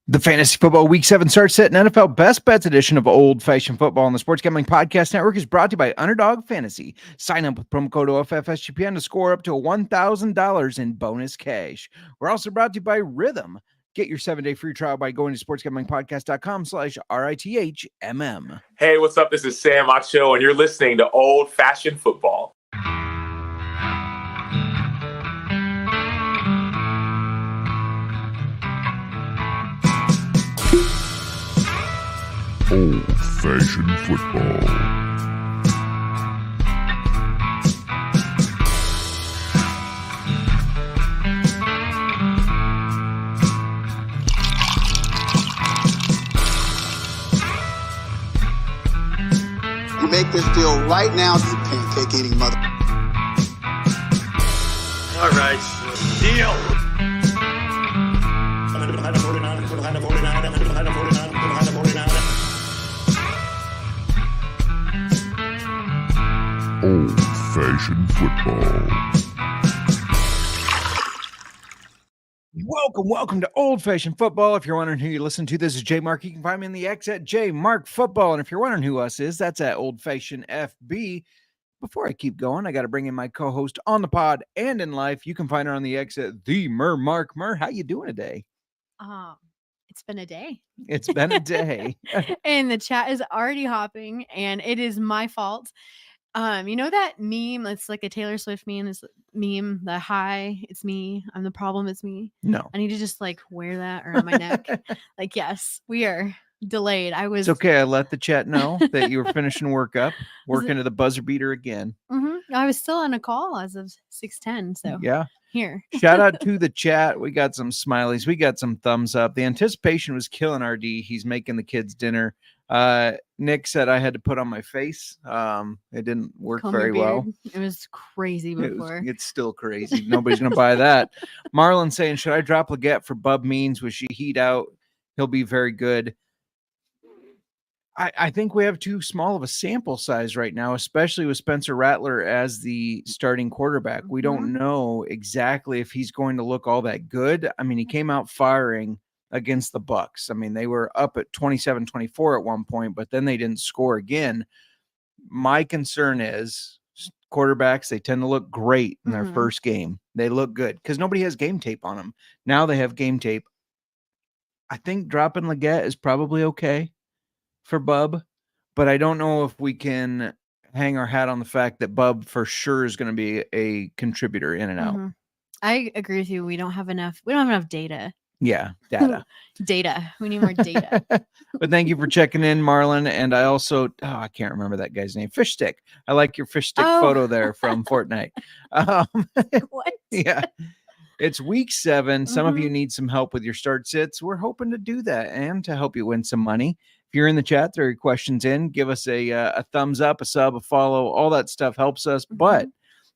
The Fantasy Football Week 7 start set and NFL Best Bets edition of Old Fashioned Football on the Sports Gambling Podcast Network is brought to you by Underdog Fantasy. Sign up with promo code OFFSGPN to score up to $1,000 in bonus cash. We're also brought to you by Rhythm. Get your 7-day free trial by going to sportsgamblingpodcast.com/RITHMM. Hey, what's up? This is Sam Acho, and you're listening to Old Fashioned Football. Old-fashioned football. You make this deal right now, you pancake eating mother. All right, deal. Old-fashioned football. Welcome to Old Fashioned Football. If you're wondering who you listen to, this is J Mark. You can find me in the X at J Mark Football. And if you're wondering who us is, that's at Old Fashioned FB. Before I keep going, I got to bring in my co-host on the pod and in life. You can find her on the X at the Mark. How you doing today? It's been a day. It's been a day. And the chat is already hopping, and it is my fault. You know that meme? It's like a Taylor Swift meme. This meme, the hi, it's me. I'm the problem. It's me. No, I need to just like wear that around my neck. Like, yes, we are delayed. It's okay. I let the chat know that you were finishing working to the buzzer beater again. I was still on a call as of 6:10. So yeah. Here. Shout out to the chat. We got some smileys. We got some thumbs up. The anticipation was killing RD. He's making the kids dinner. Nick said I had to put on my face. It didn't work very well. It was crazy before. It's still crazy. Nobody's going to buy that. Marlon saying, should I drop Leggett for Bub Means? Will she heat out? He'll be very good. I think we have too small of a sample size right now, especially with Spencer Rattler as the starting quarterback. We don't know exactly if he's going to look all that good. I mean, he came out firing against the Bucks. I mean, they were up at 27-24 at one point, but then they didn't score again. My concern is quarterbacks, they tend to look great in their first game. They look good because nobody has game tape on them. Now they have game tape. I think dropping Leggett is probably okay for Bub, but I don't know if we can hang our hat on the fact that Bub for sure is going to be a contributor in and out. I agree with you. We don't have enough data. Yeah, data. We need more data. But thank you for checking in, Marlon. And I also, I can't remember that guy's name. Fish Stick. I like your fish stick photo there from Fortnite. What? Yeah. It's week 7. Some of you need some help with your start sits. We're hoping to do that and to help you win some money. If you're in the chat, throw your questions in. Give us a thumbs up, a sub, a follow. All that stuff helps us. But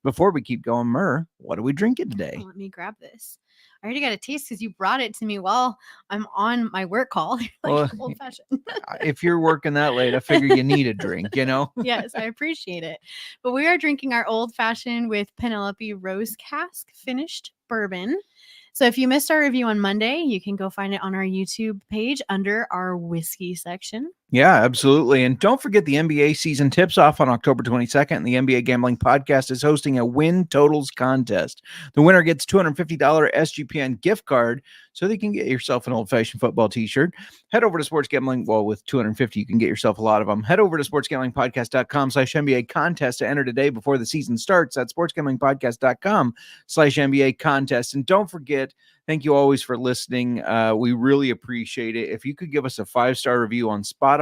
before we keep going, Mur, what are we drinking today? Let me grab this. I already got a taste because you brought it to me while I'm on my work call. Old fashioned. If you're working that late, I figure you need a drink, you know? Yes, I appreciate it. But we are drinking our old fashioned with Penelope Rose Cask finished bourbon. So if you missed our review on Monday, you can go find it on our YouTube page under our whiskey section. Yeah, absolutely. And don't forget the NBA season tips off on October 22nd. The NBA Gambling Podcast is hosting a win totals contest. The winner gets $250 SGPN gift card so that you can get yourself an old-fashioned football t-shirt. Head over to Sports Gambling. Well, with $250, you can get yourself a lot of them. Head over to sportsgamblingpodcast.com/NBA contest to enter today before the season starts. That's sportsgamblingpodcast.com/NBA contest. And don't forget, thank you always for listening. We really appreciate it. If you could give us a 5-star review on Spotify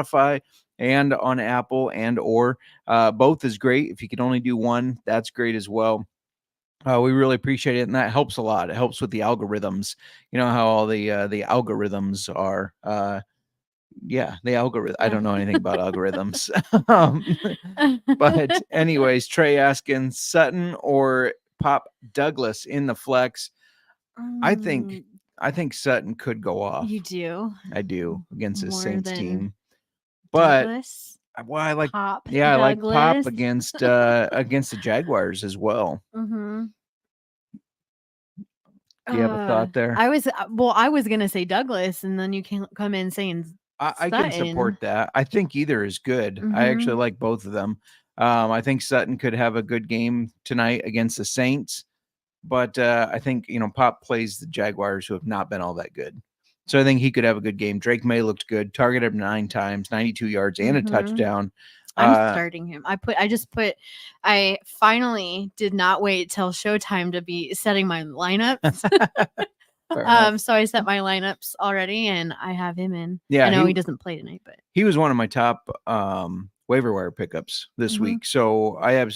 and on Apple or both is great. If you can only do one, that's great as well. We really appreciate it, and that helps a lot. It helps with the algorithms. You know how all the algorithms are. The algorithm. I don't know anything about algorithms. But anyways, Trey asking Sutton or Pop Douglas in the flex. I think Sutton could go off. You do? I do against the More Saints than team. But Douglas? I like Pop. I like Pop Douglas. against the Jaguars as well. Do you have a thought there? I was gonna say Douglas, and then you can come in saying I can support Sutton. that. I think either is good. I actually Mhm. like both of them. I think Sutton could have a good game tonight against the Saints, but I think Pop plays the Jaguars, who have not been all that good. So I think he could have a good game. Drake May looked good, targeted him 9 times, 92 yards, and a touchdown. I'm starting him. I finally did not wait till showtime to be setting my lineups. So I set my lineups already, and I have him in. Yeah, I know he doesn't play tonight, but he was one of my top waiver wire pickups this week. So I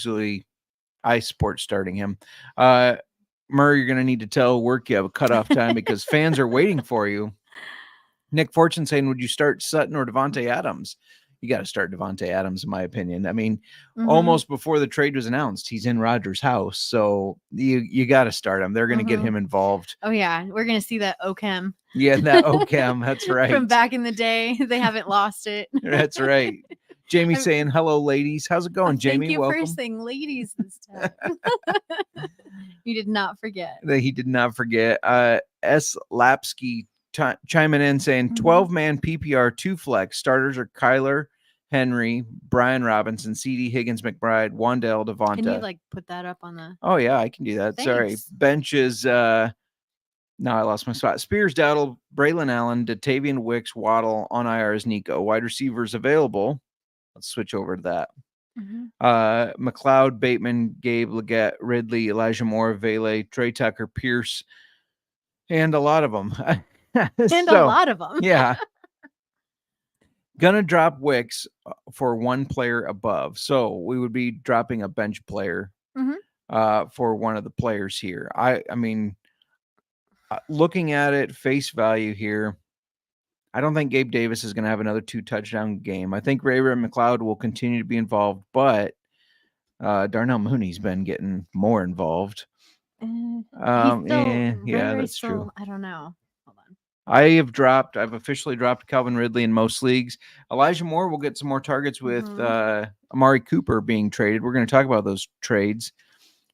support starting him. Murray, you're going to need to tell work you have a cutoff time because fans are waiting for you. Nick Fortune saying, would you start Sutton or Devontae Adams? You got to start Devontae Adams, in my opinion. I mean, almost before the trade was announced, he's in Rodgers' house. So you got to start him. They're going to get him involved. Oh, yeah. We're going to see that Ocam. Yeah, that Ocam. That's right. From back in the day. They haven't lost it. That's right. Jamie saying, hello, ladies. How's it going, Jamie? Thank you Welcome. for saying ladies this time. You did not forget. He did not forget. S. Lapsky chiming in saying 12-man PPR 2 flex. Starters are Kyler, Henry, Brian Robinson, CD, Higgins, McBride, Wandale, Devonta. Can you put that up on the... Oh, yeah, I can do that. Thanks. Sorry. Benches. No, I lost my spot. Spears, Dowdle, Braylon Allen, Datavian Wicks, Waddle on IR is Nico. Wide receivers available. Let's switch over to that. McLeod, Bateman, Gabe, Leggett, Ridley, Elijah Moore, Vele, Trey Tucker, Pierce, and a lot of them. A lot of them. Yeah. Gonna drop Wicks for one player above. So we would be dropping a bench player for one of the players here. I mean, looking at it, face value here, I don't think Gabe Davis is going to have another 2-touchdown game. I think Ray-Ray McLeod will continue to be involved, but Darnell Mooney's been getting more involved. That's true. I don't know. Hold on. I've officially dropped Calvin Ridley in most leagues. Elijah Moore will get some more targets with Amari Cooper being traded. We're going to talk about those trades.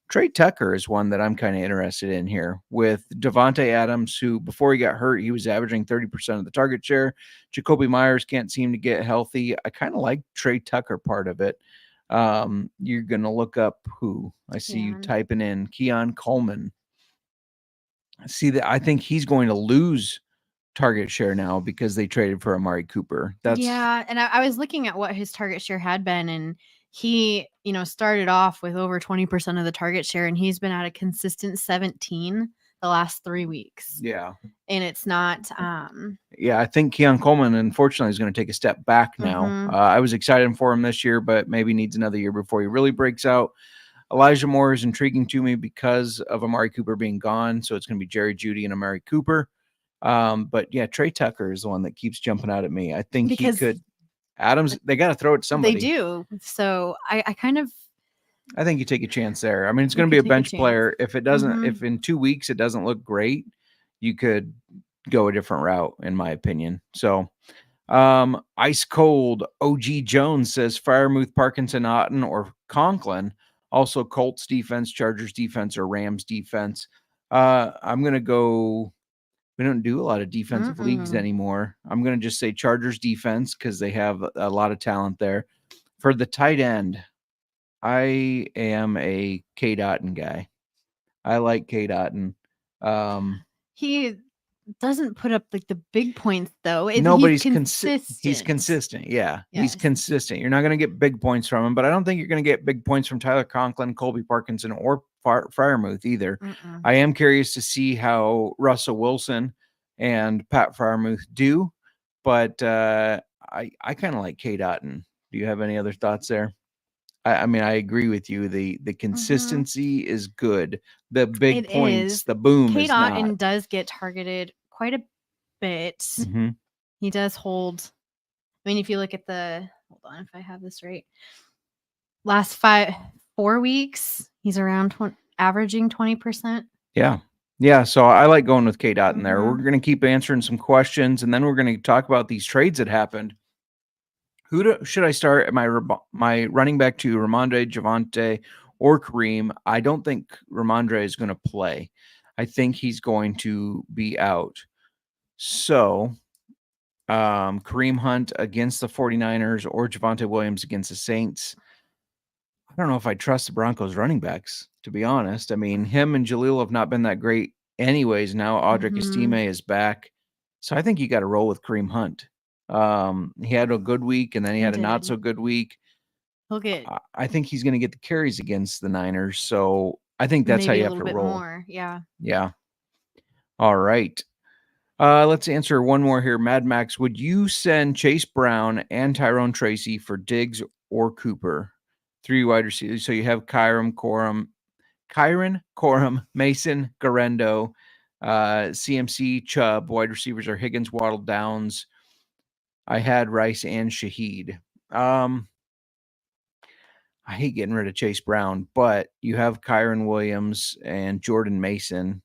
Trey Tucker is one that I'm kind of interested in here with Devontae Adams, who before he got hurt, he was averaging 30% of the target share. Jacoby Myers can't seem to get healthy. I kind of like Trey Tucker part of it. You're going to look up who I see you typing in Keon Coleman. See that I think he's going to lose target share now because they traded for Amari Cooper. And I was looking at what his target share had been, and he, started off with over 20% of the target share, and he's been at a consistent 17 the last 3 weeks. Yeah. And it's not. I think Keon Coleman, unfortunately, is going to take a step back now. I was excited for him this year, but maybe needs another year before he really breaks out. Elijah Moore is intriguing to me because of Amari Cooper being gone. So it's going to be Jerry Jeudy and Amari Cooper. But yeah, Trey Tucker is the one that keeps jumping out at me. I think he could. Adams, they got to throw it to somebody. They do. So I think you take a chance there. I mean, it's going to be a bench player. If it doesn't, if in 2 weeks it doesn't look great, you could go a different route, in my opinion. So, ice cold OG Jones says Freiermuth, Parkinson, Otten, or Conklin. Also, Colts defense, Chargers defense, or Rams defense. I'm going to go. We don't do a lot of defensive leagues anymore. I'm going to just say Chargers defense because they have a lot of talent there. For the tight end, I am a K. Dotton guy. I like K. Dotton. He doesn't put up the big points though. Nobody's he's consistent. He's consistent. Yeah, he's consistent. You're not going to get big points from him, but I don't think you're going to get big points from Tyler Conklin, Colby Parkinson, or Freiermuth either. I am curious to see how Russell Wilson and Pat Freiermuth do, but I kind of like K. Dotton. Do you have any other thoughts there? I mean, I agree with you. The consistency is good. The big points, the boom K. is Dotton not. does get targeted quite a bit. He does hold. I mean, if you look at hold on, if I have this right, last 4 weeks, he's around averaging 20%. Yeah. So I like going with K. Dotton there. We're going to keep answering some questions, and then we're going to talk about these trades that happened. Should I start at my running back to Ramondre, Javonte, or Kareem? I don't think Ramondre is going to play. I think he's going to be out. So Kareem Hunt against the 49ers or Javonte Williams against the Saints. I don't know if I trust the Broncos running backs, to be honest. I mean, him and Jaleel have not been that great anyways. Now Audric Estime is back. So I think you got to roll with Kareem Hunt. He had a good week, and then he had a not so good week. He'll get I think he's going to get the carries against the Niners. So I think that's how maybe you a have to little bit roll. more. Yeah. Yeah. All right. Let's answer one more here. Mad Max, would you send Chase Brown and Tyrone Tracy for Diggs or Cooper? 3 wide receivers. So you have Kyron, Corum, Mason, Garendo, CMC, Chubb. Wide receivers are Higgins, Waddle, Downs. I had Rice and Shaheed. I hate getting rid of Chase Brown, but you have Kyron Williams and Jordan Mason.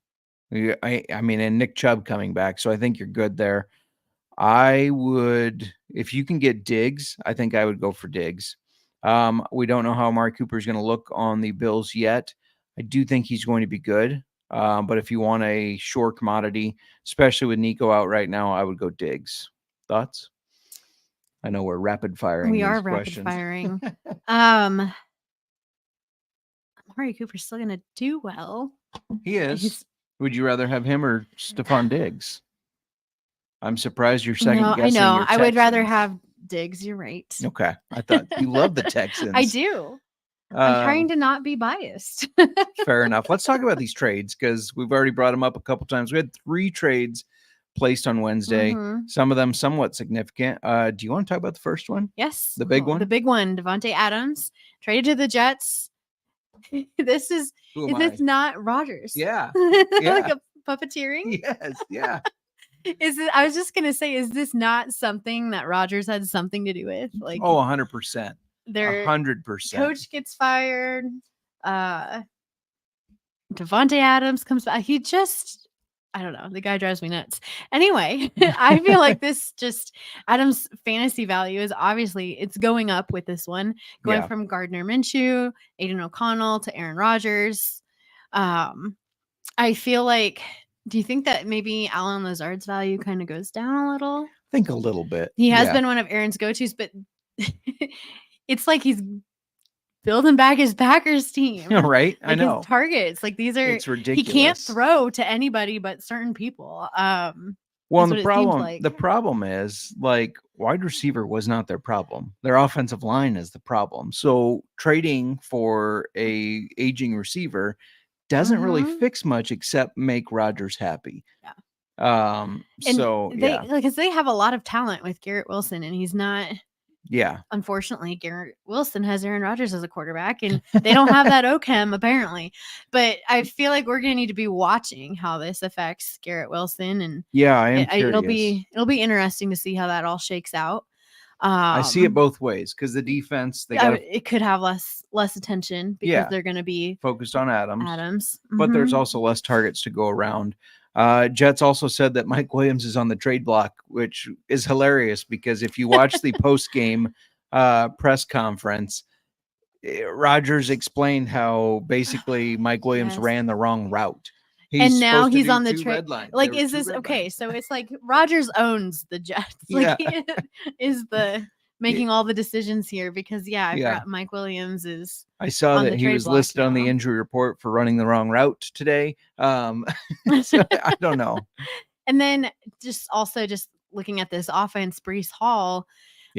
I mean, and Nick Chubb coming back. So I think you're good there. I would, if you can get Diggs, I think I would go for Diggs. We don't know how Amari Cooper is going to look on the Bills yet. I do think he's going to be good. But if you want a sure commodity, especially with Nico out right now, I would go Diggs. Thoughts? I know we're rapid firing. We these are questions. rapid firing. Amari Cooper's still going to do well. He is. Would you rather have him or Stephon Diggs? I'm surprised you're second guessing. I know. Your I would rather Texans. have Diggs. You're right. Okay. I thought you love the Texans. I do. I'm trying to not be biased. Fair enough. Let's talk about these trades because we've already brought them up a couple times. We had 3 trades placed on Wednesday. Some of them somewhat significant. Do you want to talk about the first one? Yes. The big one? The big one. Devontae Adams traded to the Jets. This is this not Rodgers? Yeah. Like a puppeteering? Yes. Yeah. I was just gonna say, is this not something that Rodgers had something to do with? Like, 100%. their 100%. coach gets fired. Devontae Adams comes back. He just, I don't know. The guy drives me nuts. Anyway, I feel like this just Adams' fantasy value is obviously it's going up with this one, going from Gardner Minshew, Aiden O'Connell to Aaron Rodgers. I feel like. Do you think that maybe Alan Lazard's value kind of goes down a little? I think a little bit. He has been one of Aaron's go-tos, but it's like he's building back his Packers team. Right? Like I know. his targets. Like these are it's ridiculous. He can't throw to anybody but certain people. Well, the problem is like wide receiver was not their problem. Their offensive line is the problem. So trading for a aging receiver doesn't really fix much except make Rodgers happy. Yeah. Yeah. Because they have a lot of talent with Garrett Wilson, and he's not. Yeah. Unfortunately, Garrett Wilson has Aaron Rodgers as a quarterback, and they don't have that Ochem apparently. But I feel like we're gonna need to be watching how this affects Garrett Wilson, and it'll be interesting to see how that all shakes out. I see it both ways because the defense it could have less attention because they're going to be focused on Adams. Mm-hmm. But there's also less targets to go around. Jets also said that Mike Williams is on the trade block, which is hilarious because if you watch the post-game press conference, Rodgers explained how basically Mike Williams ran the wrong route. And now he's on the trade. Like, is this okay? So it's like Rodgers owns the Jets. Like, he is the making all the decisions here because I forgot Mike Williams is. I saw that he was listed on the injury report for running the wrong route today. So I don't know. And then just looking at this offense, Breece Hall.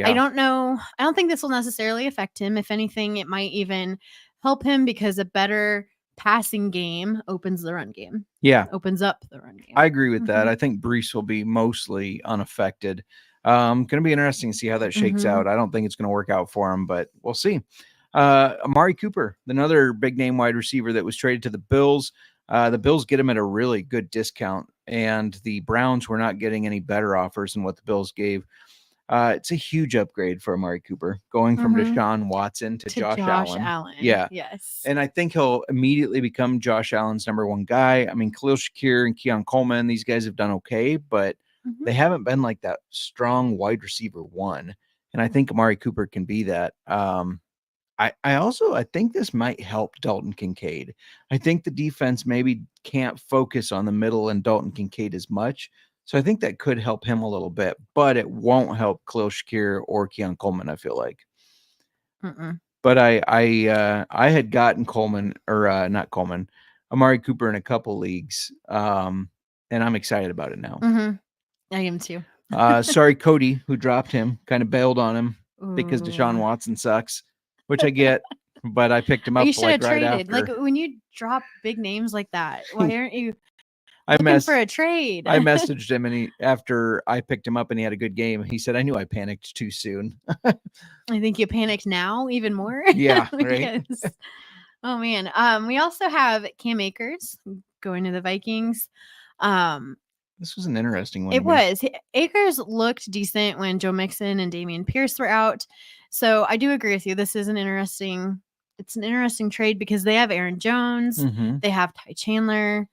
I don't know. I don't think this will necessarily affect him. If anything, it might even help him because a better passing game opens the run game. Opens up the run game. I agree with that. I think Breece will be mostly unaffected. Going to be interesting to see how that shakes out. I don't think it's going to work out for him, but we'll see. Amari Cooper, another big name wide receiver that was traded to the Bills. The Bills get him at a really good discount, and the Browns were not getting any better offers than what the Bills gave. It's a huge upgrade for Amari Cooper, going from Deshaun Watson to Josh Allen. Yeah. Yes. And I think he'll immediately become Josh Allen's number 1 guy. I mean, Khalil Shakir and Keon Coleman, these guys have done okay, but they haven't been like that strong wide receiver 1. And I think Amari Cooper can be that. I think this might help Dalton Kincaid. I think the defense maybe can't focus on the middle and Dalton Kincaid as much. So I think that could help him a little bit, but it won't help Khalil Shakir or Keon Coleman, I feel like. But I had gotten Coleman or not Coleman, Amari Cooper in a couple leagues. And I'm excited about it now. I am too. Sorry, Cody, who dropped him, kind of bailed on him because Deshaun Ooh. Watson sucks, which I get, but I picked him up You should like have right traded. after. Like when you drop big names like that, why aren't you I looking for a trade? I messaged him, and after I picked him up and he had a good game, he said, "I knew I panicked too soon." I think you panicked now even more. Yeah, right. Oh man. We also have Cam Akers going to the Vikings. This was an interesting one. It was. Akers looked decent when Joe Mixon and Damian Pierce were out. So I do agree with you. This is an interesting trade because they have Aaron Jones. Mhm. They have Ty Chandler.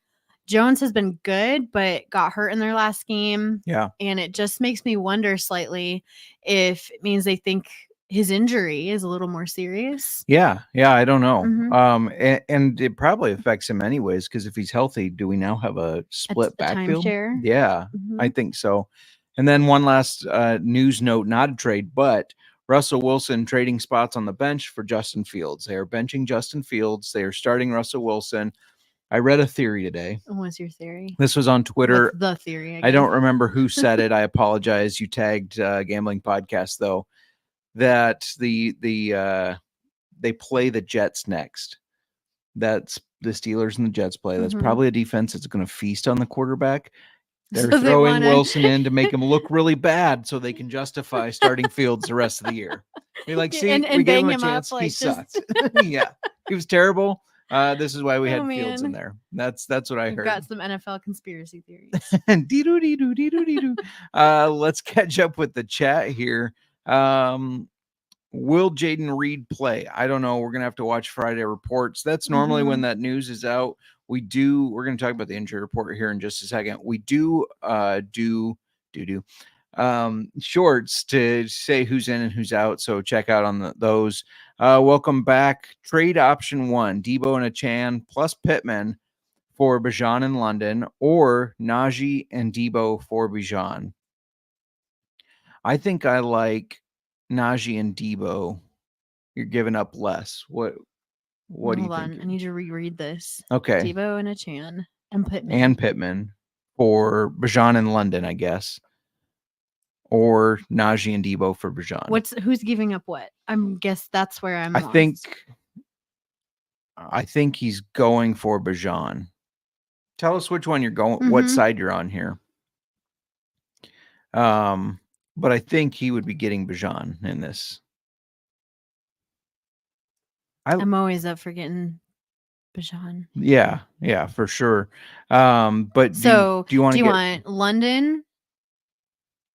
Jones has been good, but got hurt in their last game. Yeah. And it just makes me wonder slightly if it means they think his injury is a little more serious. Yeah, I don't know. Mhm. And it probably affects him anyways, because if he's healthy, do we now have a split backfield? timeshare. Yeah, I Mhm. think so. And then one last news note, not a trade, but Russell Wilson trading spots on the bench for Justin Fields. They are benching Justin Fields. They are starting Russell Wilson. I read a theory today. What's your theory? This was on Twitter. What's the theory? I don't remember who said it. I apologize. You tagged Gambling Podcast though. That they play the Jets next. That's the Steelers and the Jets play. That's probably a defense that's going to feast on the quarterback. They're So they throwing wanna- Wilson in to make him look really bad so they can justify starting Fields the rest of the year. You're like, see, and we gave him a bang him up, chance. He like, just- sucked. Yeah, he was terrible. This is why we had Oh, Fields in man. there. That's what I We've heard. got some NFL conspiracy theories. Let's catch up with the chat here. Will Jaden Reed play? I don't know. We're gonna have to watch Friday reports. That's normally when that news is out. We're gonna talk about the injury report here in just a second. We do shorts to say who's in and who's out. So check out on those. Welcome back. Trade option 1, Debo and Achan plus Pittman for Bijan in London, or Najee and Debo for Bijan. I think I like Najee and Debo. You're giving up less. What do you think? Hold on. I need to reread this. Okay. Debo and Achan and Pittman. And Pittman for Bijan in London, I guess. Or Najee and Debo for Bijan. Who's giving up what? Guess that's where I'm lost. I think he's going for Bijan. Tell us which one you're going, what side you're on here. But I think he would be getting Bijan in this. I'm always up for getting Bijan. Yeah, for sure. But so do you want London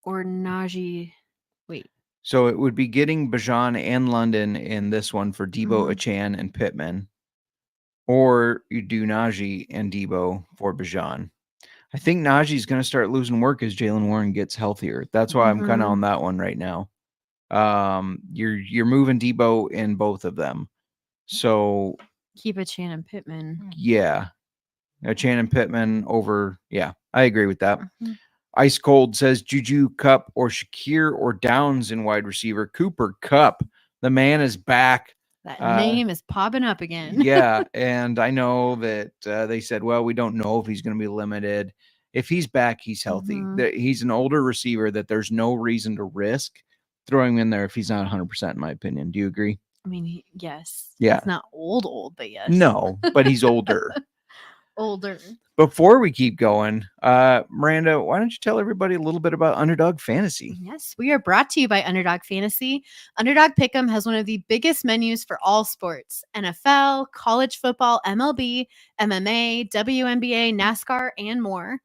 or Najee? Wait. So it would be getting Bijan and London in this one for Debo, Achan, and Pittman. Or you do Najee and Debo for Bijan. I think Najee's going to start losing work as Jaylen Warren gets healthier. That's why I'm kind of on that one right now. You're moving Debo in both of them. So keep Achan and Pittman. Yeah. Achan and Pittman over. Yeah, I agree with that. Ice Cold says Juju, Kupp, or Shakir, or Downs in wide receiver. Cooper Kupp. The man is back. That name is popping up again. Yeah, and I know that they said, well, we don't know if he's going to be limited. If he's back, he's healthy. He's an older receiver that there's no reason to risk throwing him in there if he's not 100%, in my opinion. Do you agree? I mean, yes. Yeah. He's not old, but yes. No, but he's older. Older. Before we keep going, Miranda, why don't you tell everybody a little bit about Underdog Fantasy? Yes, we are brought to you by Underdog Fantasy. Underdog Pick'em has one of the biggest menus for all sports: NFL, college football, MLB, MMA, WNBA, NASCAR, and more.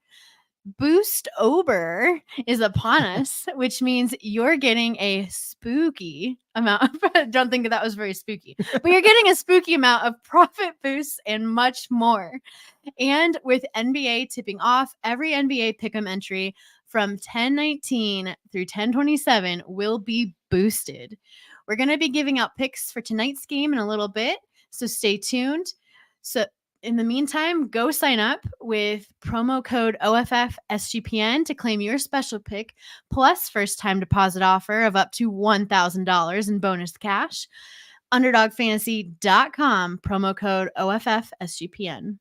Boost Ober is upon us, which means you're getting a spooky amount. Don't think that was very spooky, but you're getting a spooky amount of profit boosts and much more. And with NBA tipping off, every NBA pick'em entry from 10/19 through 10/27 will be boosted. We're going to be giving out picks for tonight's game in a little bit, so stay tuned. So in the meantime, go sign up with promo code OFFSGPN to claim your special pick, plus first-time deposit offer of up to $1,000 in bonus cash. UnderdogFantasy.com, promo code OFFSGPN.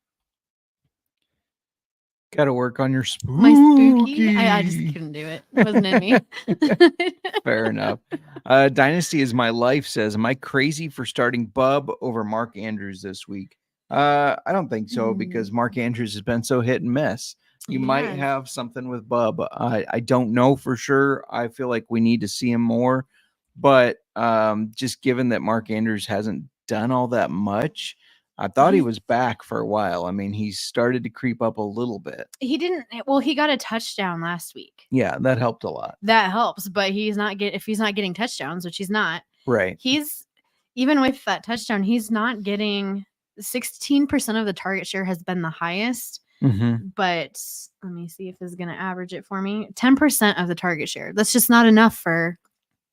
Got to work on your spooky. My spooky? I just couldn't do it. It wasn't in me. Fair enough. Dynasty is my life says, am I crazy for starting Bub over Mark Andrews this week? I don't think so, because Mark Andrews has been so hit and miss. You might have something with Bub. I don't know for sure. I feel like we need to see him more. But just given that Mark Andrews hasn't done all that much, I thought he was back for a while. I mean, he started to creep up a little bit. He didn't. Well, he got a touchdown last week. Yeah, that helped a lot. That helps, but if he's not getting touchdowns, which he's not, right? He's even with that touchdown, he's not getting 16% of the target share has been the highest. But let me see if this is going to average it for me. 10% of the target share. That's just not enough for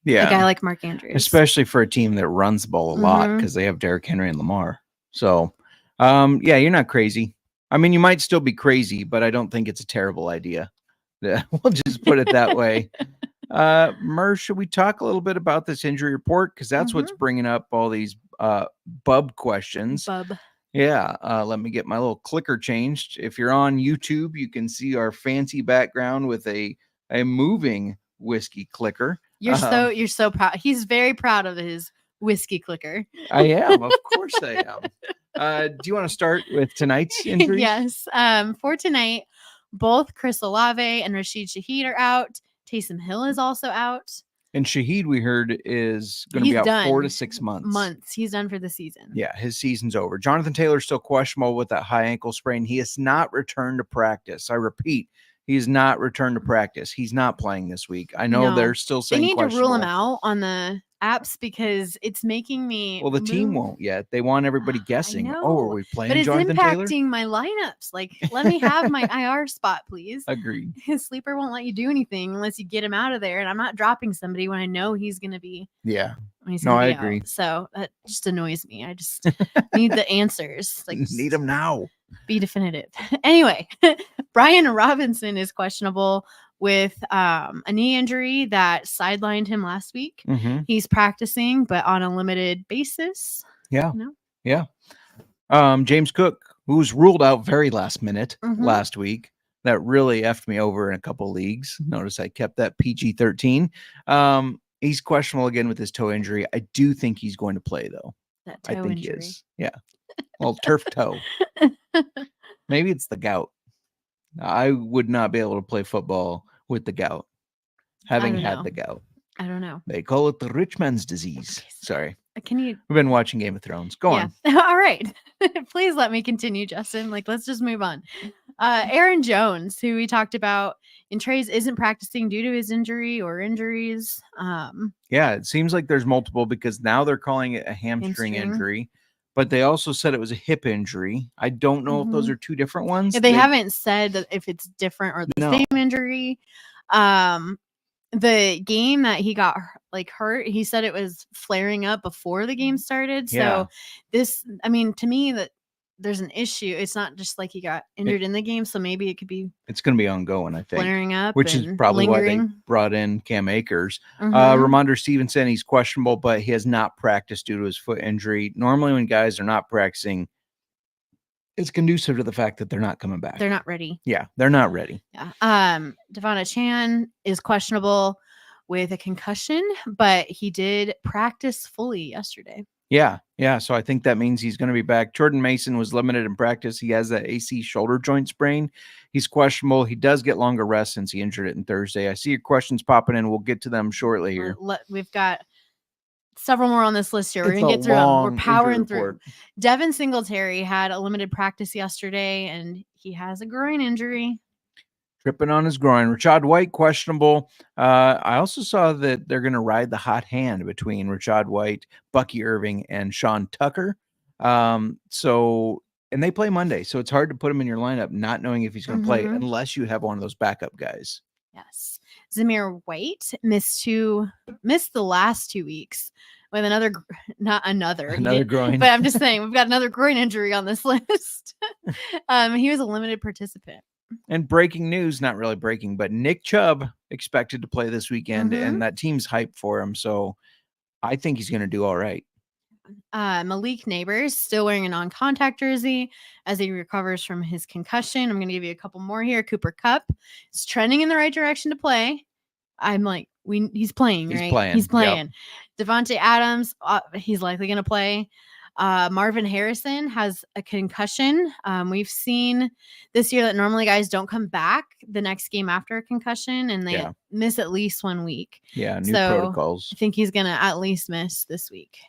a guy like Mark Andrews, especially for a team that runs the ball a lot because they have Derrick Henry and Lamar. So, yeah, you're not crazy. I mean, you might still be crazy, but I don't think it's a terrible idea. Yeah, we'll just put it that way. Mer, should we talk a little bit about this injury report? Because that's what's bringing up all these Bub questions. Bub. Yeah, let me get my little clicker changed. If you're on YouTube, you can see our fancy background with a moving whiskey clicker. You're so proud. He's very proud of his whiskey clicker. I am, of course I am. Do you want to start with tonight's injuries? Yes. For tonight, both Chris Olave and Rashid Shaheed are out. Taysom Hill is also out. And Shaheed, we heard, is going to be out 4 to 6 months. He's done for the season. Yeah, his season's over. Jonathan Taylor's still questionable with that high ankle sprain. He has not returned to practice. I repeat, he has not returned to practice. He's not playing this week. I know they're still saying they need to rule him out on the apps because it's making me. Well, the team won't yet. They want everybody guessing. Oh, are we playing? But it's Jonathan impacting Taylor? my lineups. Like, let me have my IR spot, please. Agreed. His sleeper won't let you do anything unless you get him out of there. And I'm not dropping somebody when I know he's going to be. Yeah. I agree. Out. So that just annoys me. I just need the answers. Like, need them now. Be definitive. Anyway, Brian Robinson is questionable with a knee injury that sidelined him last week. He's practicing, but on a limited basis. Yeah. Yeah. James Cook, who was ruled out very last minute last week. That really effed me over in a couple leagues. Notice I kept that PG-13. He's questionable again with his toe injury. I do think he's going to play, though. That toe injury. He is. Yeah. Well, turf toe. Maybe it's the gout. I would not be able to play football with the gout, having had the gout. I don't know. They call it the rich man's disease. Sorry. We've been watching Game of Thrones. Go on. All right. Please let me continue, Justin. Let's just move on. Aaron Jones, who we talked about in trades, isn't practicing due to his injury or injuries. Yeah, it seems like there's multiple because now they're calling it a hamstring injury, but they also said it was a hip injury. I don't know if those are two different ones. Yeah, they haven't said that if it's different or the same injury. The game that he got hurt, he said it was flaring up before the game started. So to me, that there's an issue. It's not just like he got injured in the game. So maybe it could be. It's going to be ongoing, I think. Flaring up, which is probably lingering. why they brought in Cam Akers. Ramondre Stevenson, he's questionable, but he has not practiced due to his foot injury. Normally, when guys are not practicing, it's conducive to the fact that they're not coming back. They're not ready. Yeah, they're not ready. Yeah. Devonta Chan is questionable with a concussion, but he did practice fully yesterday. Yeah. So I think that means he's going to be back. Jordan Mason was limited in practice. He has that AC shoulder joint sprain. He's questionable. He does get longer rest since he injured it on Thursday. I see your questions popping in. We'll get to them shortly here. We've got several more on this list here. We're going to get through them. We're powering through. Devin Singletary had a limited practice yesterday, and he has a groin injury. Tripping on his groin. Rachaad White, questionable. I also saw that they're going to ride the hot hand between Rachaad White, Bucky Irving, and Sean Tucker. And they play Monday, so it's hard to put him in your lineup not knowing if he's going to play unless you have one of those backup guys. Yes. Zamir White missed the last 2 weeks with not another, Another groin. but I'm just saying we've got another groin injury on this list. He was a limited participant. And breaking news, not really breaking, but Nick Chubb expected to play this weekend, Mhm. and that team's hyped for him. So I think he's going to do all right. Malik Neighbors still wearing a non-contact jersey as he recovers from his concussion. I'm going to give you a couple more here. Cooper Kupp is trending in the right direction to play. I'm like, he's playing, He's right? playing, He's yep. playing. Devontae Adams, he's likely going to play. Marvin Harrison has a concussion. We've seen this year that normally guys don't come back the next game after a concussion, and they miss at least 1 week. Yeah, new So protocols. I think he's going to at least miss this week.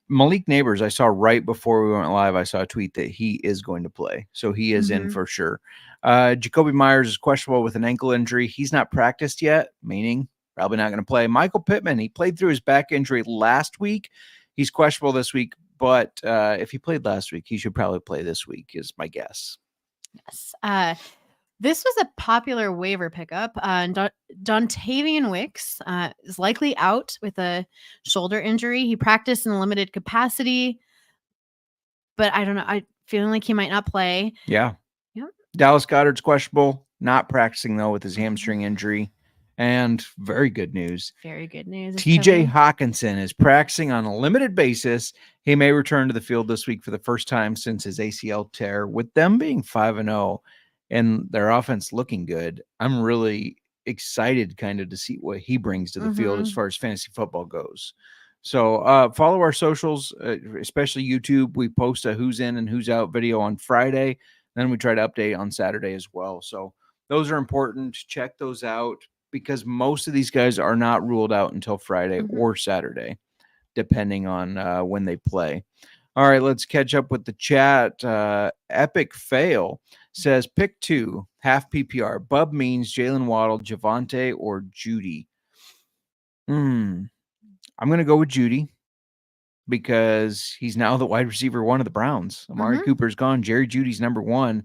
Malik Neighbors, I saw right before we went live, I saw a tweet that he is going to play. So he is in for sure. Jacoby Myers is questionable with an ankle injury. He's not practiced yet, meaning probably not going to play. Michael Pittman, he played through his back injury last week. He's questionable this week, but if he played last week, he should probably play this week is my guess. Yes. This was a popular waiver pickup. Dontavian Wicks is likely out with a shoulder injury. He practiced in a limited capacity, but I don't know. I'm feeling like he might not play. Yeah. Yep. Dallas Goedert's questionable, not practicing though with his hamstring injury. And very good news. Very good news. TJ Hawkinson is practicing on a limited basis. He may return to the field this week for the first time since his ACL tear. With them being 5-0 and their offense looking good, I'm really excited kind of to see what he brings to the field as far as fantasy football goes. So follow our socials, especially YouTube. We post a who's in and who's out video on Friday. Then we try to update on Saturday as well. So those are important. Check those out, because most of these guys are not ruled out until Friday or Saturday, depending on when they play. All right, let's catch up with the chat. Epic Fail says, pick 2, half PPR. Bub means Jalen Waddle, Javonte, or Judy. I'm going to go with Judy because he's now the wide receiver 1 of the Browns. Amari Cooper's gone. Jerry Judy's number 1.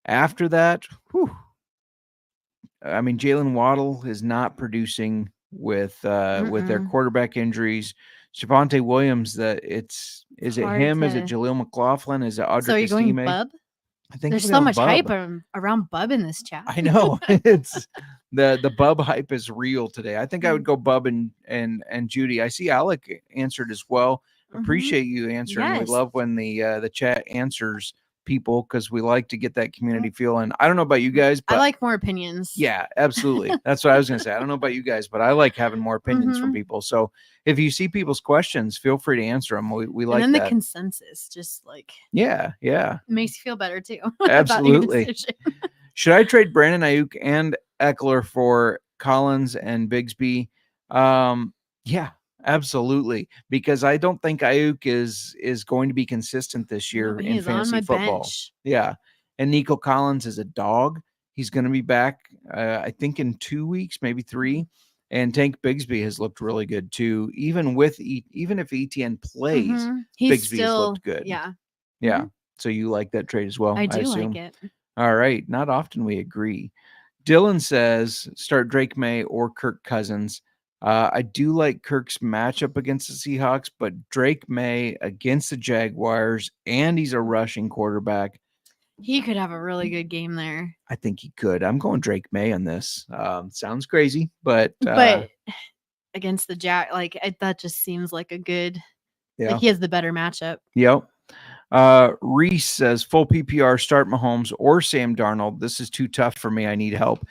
After that, I mean, Jalen Waddle is not producing with their quarterback injuries. Javonte Williams, is it him? Is it Jaleel McLaughlin? Is it Audric So you're going Estime? Bub? I think there's so much hype around Bub in this chat. I know. It's the Bub hype is real today. I think I would go Bub and Judy. I see Alec answered as well. Appreciate you answering. Yes. We love when the chat answers people because we like to get that community feel. And I don't know about you guys, but I like more opinions. Yeah, absolutely. That's what I was going to say. I don't know about you guys, but I like having more opinions from people. So if you see people's questions, feel free to answer them. We like and then that. The consensus just like yeah makes you feel better too. Absolutely. Should I trade Brandon Ayuk and Eckler for Collins and Bigsby? Yeah, absolutely. Because I don't think Ayuk is going to be consistent this year in fantasy football. Bench. Yeah. And Nico Collins is a dog. He's going to be back, I think, in 2 weeks, maybe 3. And Tank Bigsby has looked really good too. Even if ETN plays, Bigsby has looked good. Yeah. Yeah. So you like that trade as well? I do like it. All right. Not often we agree. Dylan says start Drake May or Kirk Cousins. I do like Kirk's matchup against the Seahawks, but Drake May against the Jaguars, and he's a rushing quarterback. He could have a really good game there. I think he could. I'm going Drake May on this. Sounds crazy, but against the that just seems like a good. Yeah. Like he has the better matchup. Yep. Reese says full PPR, start Mahomes or Sam Darnold. This is too tough for me. I need help.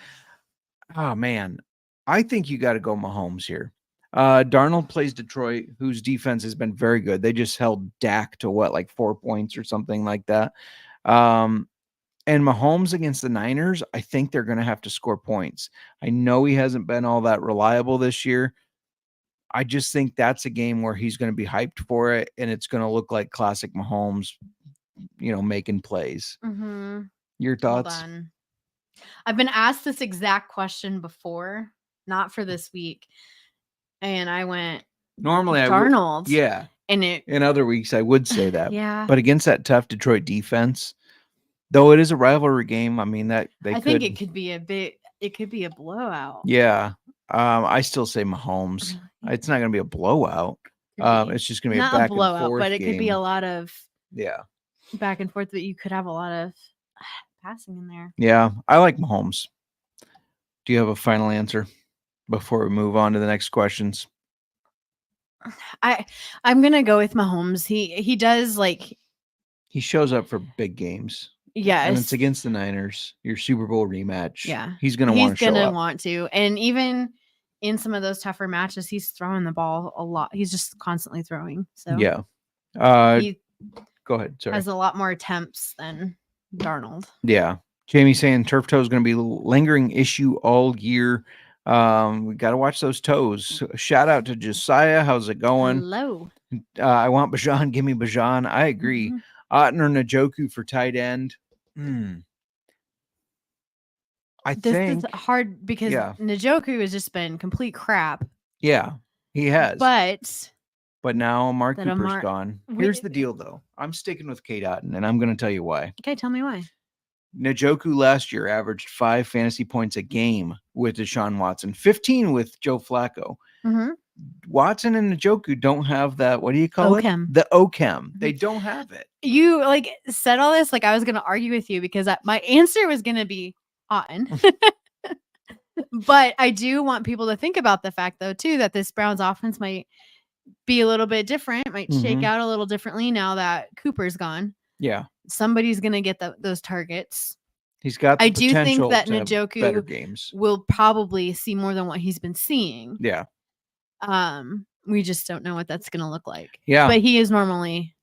Oh man, I think you got to go Mahomes here. Darnold plays Detroit, whose defense has been very good. They just held Dak to 4 points or something like that. And Mahomes against the Niners, I think they're going to have to score points. I know he hasn't been all that reliable this year. I just think that's a game where he's going to be hyped for it, and it's going to look like classic Mahomes, making plays. Your thoughts? Hold on. I've been asked this exact question before, not for this week, and I went normally Darnold. Yeah, and in other weeks I would say that. Yeah, but against that tough Detroit defense, though it is a rivalry game, I mean I think it could be a blowout. Yeah. I still say Mahomes. It's not going to be a blowout. Could be. It's just going to be Not a a back blowout, and forth but it game. could be a lot of Yeah. back and forth, but you could have a lot of passing in there. Yeah. I like Mahomes. Do you have a final answer before we move on to the next questions? I'm gonna go with Mahomes. He does like He shows up for big games. yes, And it's against the Niners, your Super Bowl rematch. yeah. He's going to want to show up. Want to, and even in some of those tougher matches, he's throwing the ball a lot. He's just constantly throwing. So Yeah. he Go ahead. Sorry. has a lot more attempts than Darnold. Yeah. Jamie saying turf toe is going to be a lingering issue all year. We got to watch those toes. Shout out to Josiah. How's it going? Hello. I want Bajan. Give me Bajan. I agree. Otten or Njoku for tight end. I This think is hard because Njoku has just been complete crap. Yeah, he has. But now Mark Cooper's gone. Here's the deal, though. I'm sticking with Kate Otten, and I'm going to tell you why. Okay, tell me why. Njoku last year averaged 5 fantasy points a game with Deshaun Watson, 15 with Joe Flacco. Watson and Njoku don't have that. What do you call it? The OChem. They don't have it. You said all this like I was going to argue with you because my answer was going to be Otten. But I do want people to think about the fact, though, too, that this Browns offense might be a little bit different, might shake out a little differently now that Cooper's gone. Yeah. Somebody's going to get those targets. He's got the I do think potential that to have Njoku better games. will probably see more than what he's been seeing. Yeah. We just don't know what that's going to look like. Yeah. But he is normally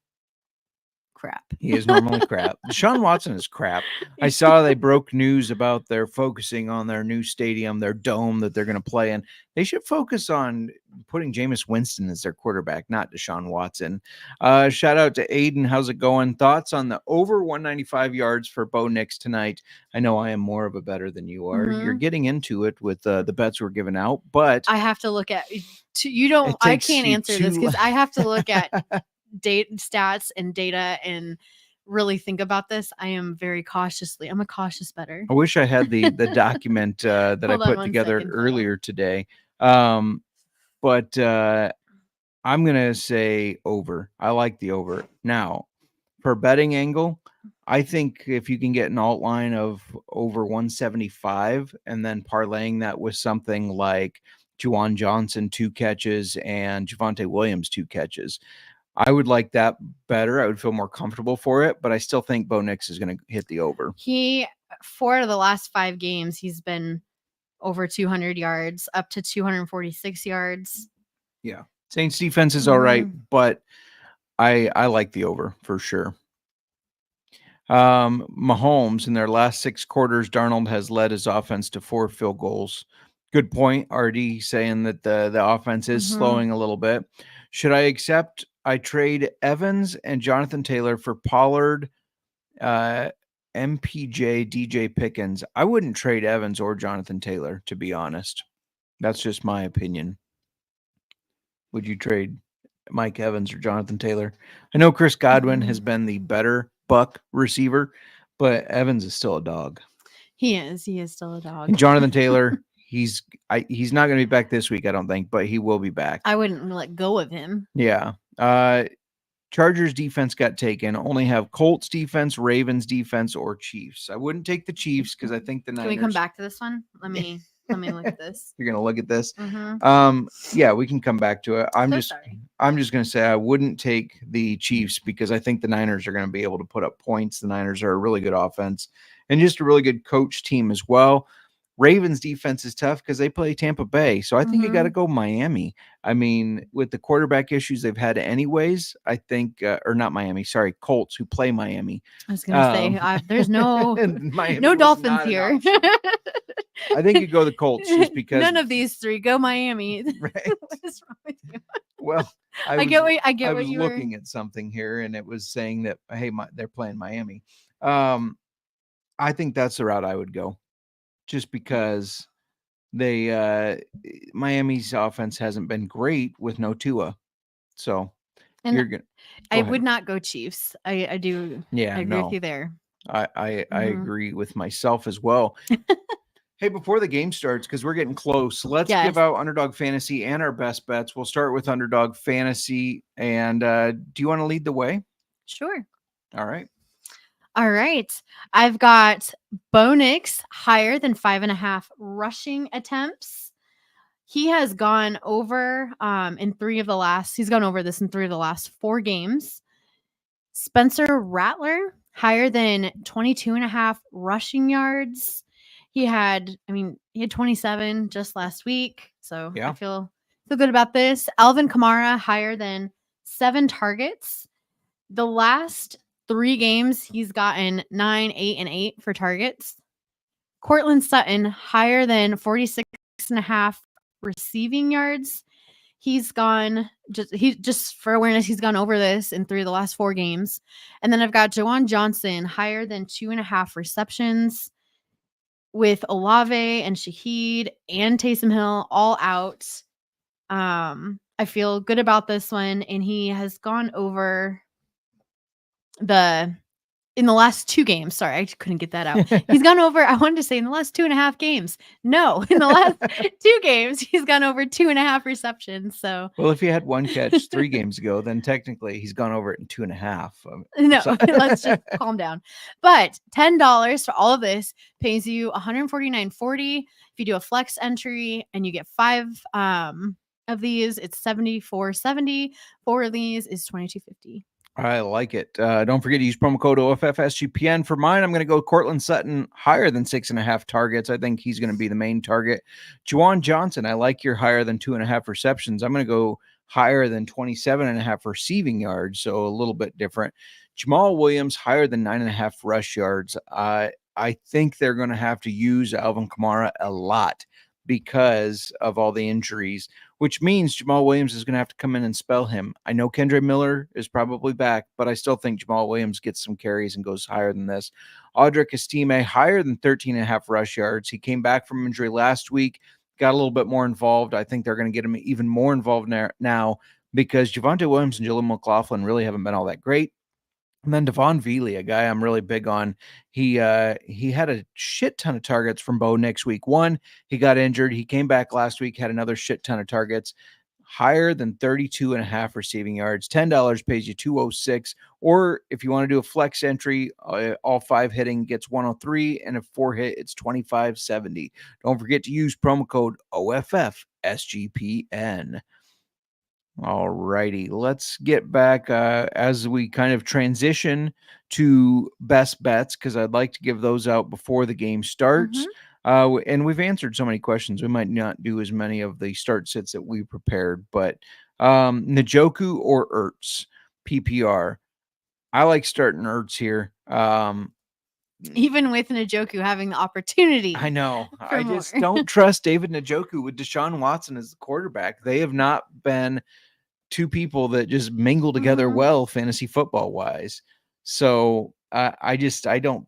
crap. He is normally crap. Deshaun Watson is crap. I saw they broke news about they're focusing on their new stadium, their dome that they're going to play in. They should focus on putting Jameis Winston as their quarterback, not Deshaun Watson. Shout out to Aiden. How's it going? Thoughts on the over 195 yards for Bo Nix tonight? I know I am more of a better than you are. You're getting into it with the bets we're giving out, but I have to look at you don't. I can't answer this because I have to look at stats and data and really think about this. I'm a cautious bettor. I wish I had the document that I put together earlier today. But I'm going to say over. I like the over. Now, for betting angle, I think if you can get an alt line of over 175 and then parlaying that with something like Juwan Johnson 2 catches and Javonte Williams 2 catches, I would like that better. I would feel more comfortable for it, but I still think Bo Nix is going to hit the over. 4 out of the last 5 games, he's been over 200 yards, up to 246 yards. Yeah. Saints defense is all right, but I like the over for sure. Mahomes, in their last 6 quarters, Darnold has led his offense to 4 field goals. Good point, RD, saying that the offense is slowing a little bit. Should I accept I trade Evans and Jonathan Taylor for Pollard, MPJ, DJ Pickens? I wouldn't trade Evans or Jonathan Taylor, to be honest. That's just my opinion. Would you trade Mike Evans or Jonathan Taylor? I know Chris Godwin has been the better buck receiver, but Evans is still a dog. He is still a dog. And Jonathan Taylor, he's not going to be back this week, I don't think, but he will be back. I wouldn't let go of him. Yeah. Chargers defense got taken. Only have Colts defense, Ravens defense, or Chiefs. I wouldn't take the Chiefs because I think the Niners. Can we come back to this one? Let me look at this. You're gonna look at this. Yeah, we can come back to it. I'm just gonna say I wouldn't take the Chiefs because I think the Niners are gonna be able to put up points. The Niners are a really good offense and just a really good coach team as well. Ravens defense is tough because they play Tampa Bay. So I think you got to go Miami. I mean, with the quarterback issues they've had anyways, I think, or not Miami, sorry, Colts who play Miami. I was going to say, there's no Dolphins here. I think you go the Colts just because. None of these 3 go Miami. Right. What is wrong with you? Well, I get what I was you looking at something here and it was saying that, hey, they're playing Miami. I think that's the route I would go. Just because Miami's offense hasn't been great with no Tua. So I would not go Chiefs. I do. Yeah, I agree with you there. I agree with myself as well. Hey, before the game starts, because we're getting close, let's Yes. give out Underdog Fantasy and our best bets. We'll start with Underdog Fantasy. And do you want to lead the way? Sure. All right. All right. I've got Bo Nix higher than 5.5 rushing attempts. He has gone over he's gone over this in 3 of the last 4 games. Spencer Rattler higher than 22.5 rushing yards. He had 27 just last week. So Yeah. I feel good about this. Alvin Kamara higher than 7 targets. The last 3 games, he's gotten 9, 8, and 8 for targets. Cortland Sutton higher than 46.5 receiving yards. He's gone just for awareness, he's gone over this in 3 of the last 4 games. And then I've got Jawan Johnson higher than 2.5 receptions with Olave and Shaheed and Taysom Hill all out. I feel good about this one, and he has gone over in the last 2 games. Sorry, I couldn't get that out. He's gone over, I wanted to say in the last 2.5 games. No, in the last 2 games, he's gone over 2.5 receptions. So, well, if he had 1 catch 3 games ago, then technically he's gone over it in 2.5. No, So- let's just calm down. But $10 for all of this pays you $149.40. If you do a flex entry and you get 5 of these, it's $74.70. 4 of these is $22.50. I like it. Don't forget to use promo code OFFSGPN. For mine, I'm going to go Cortland Sutton higher than 6.5 targets. I think he's going to be the main target. Jawan Johnson, I like your higher than 2.5 receptions. I'm going to go higher than 27.5 receiving yards, so a little bit different. Jamal Williams higher than 9.5 rush yards. I think they're going to have to use Alvin Kamara a lot because of all the injuries, which means Jamal Williams is going to have to come in and spell him. I know Kendre Miller is probably back, but I still think Jamal Williams gets some carries and goes higher than this. Audric Estime higher than 13.5 rush yards. He came back from injury last week, got a little bit more involved. I think they're going to get him even more involved now because Javonte Williams and Jaleel McLaughlin really haven't been all that great. And then Devon Veely, a guy I'm really big on. He had a shit ton of targets from Bo Nix week 1. He got injured. He came back last week, had another shit ton of targets, higher than 32.5 receiving yards. $10 pays you $206. Or if you want to do a flex entry, all 5 hitting gets $103, and if 4 hit, it's $25.70. Don't forget to use promo code OFFSGPN. All righty, let's get back as we kind of transition to best bets, because I'd like to give those out before the game starts. And we've answered so many questions. We might not do as many of the start sits that we prepared, but Njoku or Ertz, PPR. I like starting Ertz here. Even with Njoku having the opportunity. I know. I just more. don't trust David Njoku with Deshaun Watson as the quarterback. They have not been 2 people that just mingle together well fantasy football wise. So I don't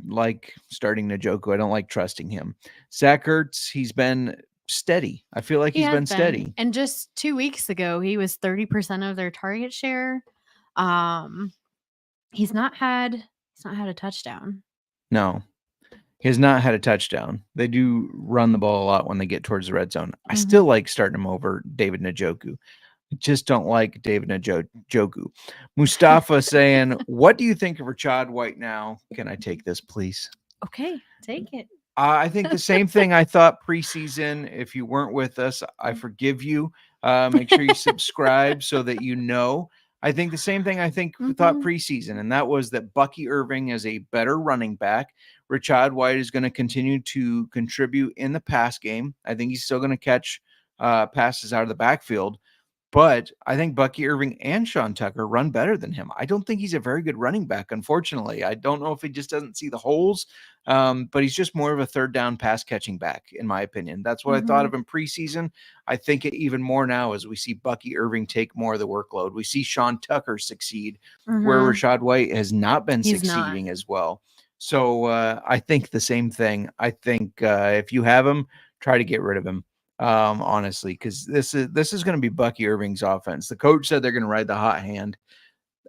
like starting Njoku. I don't like trusting him. Zach Ertz, he's been steady. I feel like he's been steady. And just 2 weeks ago, he was 30% of their target share. He's not had a touchdown. No. He has not had a touchdown. They do run the ball a lot when they get towards the red zone. I still like starting him over David Njoku. I just don't like David Njoku. Mustafa saying, what do you think of Rachaad White now? Can I take this, please? Okay, take it. I think the same thing I thought preseason. If you weren't with us, I forgive you. Make sure you subscribe so that you know. I think the same thing I thought preseason, and that was that Bucky Irving is a better running back. Rachaad White is going to continue to contribute in the pass game. I think he's still going to catch passes out of the backfield. But I think Bucky Irving and Sean Tucker run better than him. I don't think he's a very good running back, unfortunately. I don't know if he just doesn't see the holes, but he's just more of a third down pass catching back, in my opinion. That's what I thought of him preseason. I think it even more now as we see Bucky Irving take more of the workload. We see Sean Tucker succeed where Rachaad White has not been succeeding as well. So I think the same thing. I think if you have him, try to get rid of him. Honestly, because this is going to be Bucky Irving's offense. The coach said they're going to ride the hot hand.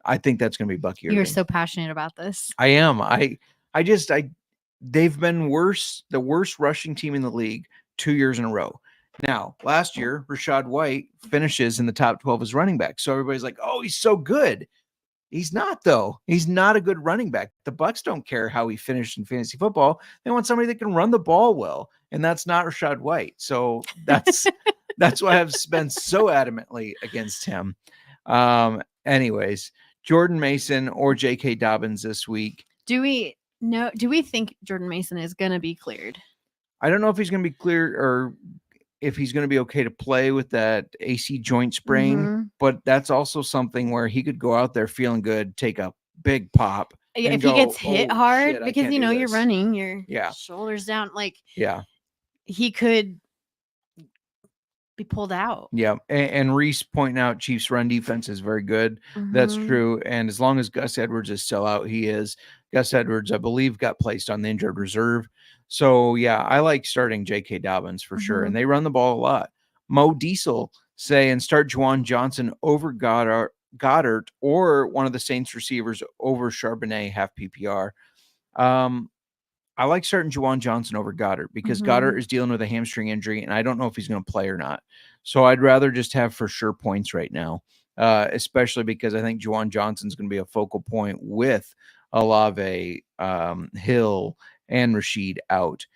I think that's going to be Bucky Irving. You're so passionate about this. I am. they've been the worst rushing team in the league 2 years in a row. Now, last year, Rachaad White finishes in the top 12 as running back. So everybody's like, oh, he's so good. He's not, though. He's not a good running back. The Bucs don't care how he finished in fantasy football. They want somebody that can run the ball well, and that's not Rachaad White. So that's why I've been so adamantly against him. Anyways, Jordan Mason or J.K. Dobbins this week. Do we think Jordan Mason is going to be cleared? I don't know if he's going to be cleared or if he's going to be okay to play with that AC joint sprain, but that's also something where he could go out there feeling good, take a big pop. Yeah, if he gets hit hard, because you're running, your shoulders down, he could be pulled out. Yeah, and Reese pointing out Chiefs' run defense is very good. That's true, and as long as Gus Edwards is still out, he is. Gus Edwards, I believe, got placed on the injured reserve. So, yeah, I like starting J.K. Dobbins for sure, and they run the ball a lot. Mo Diesel saying start Juwan Johnson over Goddard or one of the Saints receivers over Charbonnet, half PPR. I like starting Juwan Johnson over Goddard because Goddard is dealing with a hamstring injury, and I don't know if he's going to play or not. So I'd rather just have for sure points right now, especially because I think Juwan Johnson's going to be a focal point with Olave, Hill, and Rashid out.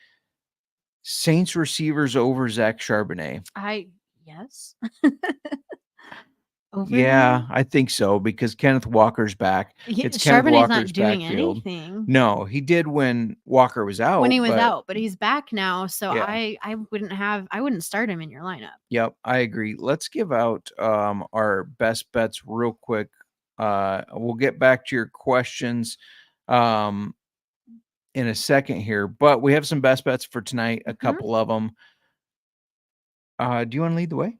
Saints receivers over Zach Charbonnet. Yes. Yeah, I think so because Kenneth Walker's back. It's Kenneth Charbonnet's Walker's not doing backfield. anything. No, he did when Walker was out. When he was out, but he's back now, so Yeah. I wouldn't start him in your lineup. Yep, I agree. Let's give out our best bets real quick. We'll get back to your questions in a second here, but we have some best bets for tonight, a couple of them. Do you want to lead the way?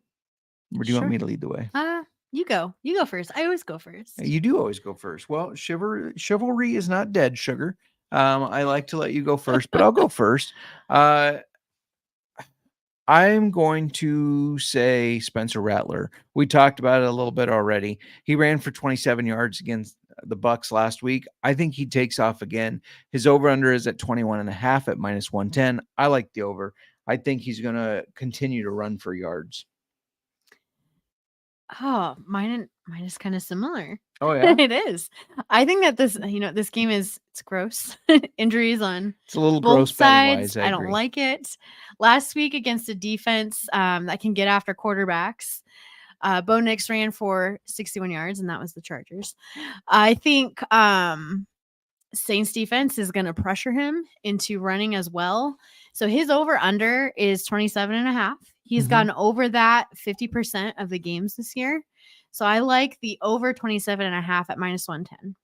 Or do you want me to lead the way? You go. You go first. I always go first. You do always go first. Well, chivalry is not dead, sugar. I like to let you go first, but I'll go first. I'm going to say Spencer Rattler. We talked about it a little bit already. He ran for 27 yards against the Bucs last week. I think he takes off again. His over-under is at 21.5 at -110. I like the over. I think he's going to continue to run for yards. Oh, mine is kind of similar. Oh, yeah? It is. I think that this game it's gross. Injuries on It's a little both gross sides. betting-wise. I don't like it. Last week against a defense that can get after quarterbacks, Bo Nix ran for 61 yards, and that was the Chargers. I think Saints defense is going to pressure him into running as well. So his over-under is 27.5. He's gotten over that 50% of the games this year. So I like the over 27.5 at -110.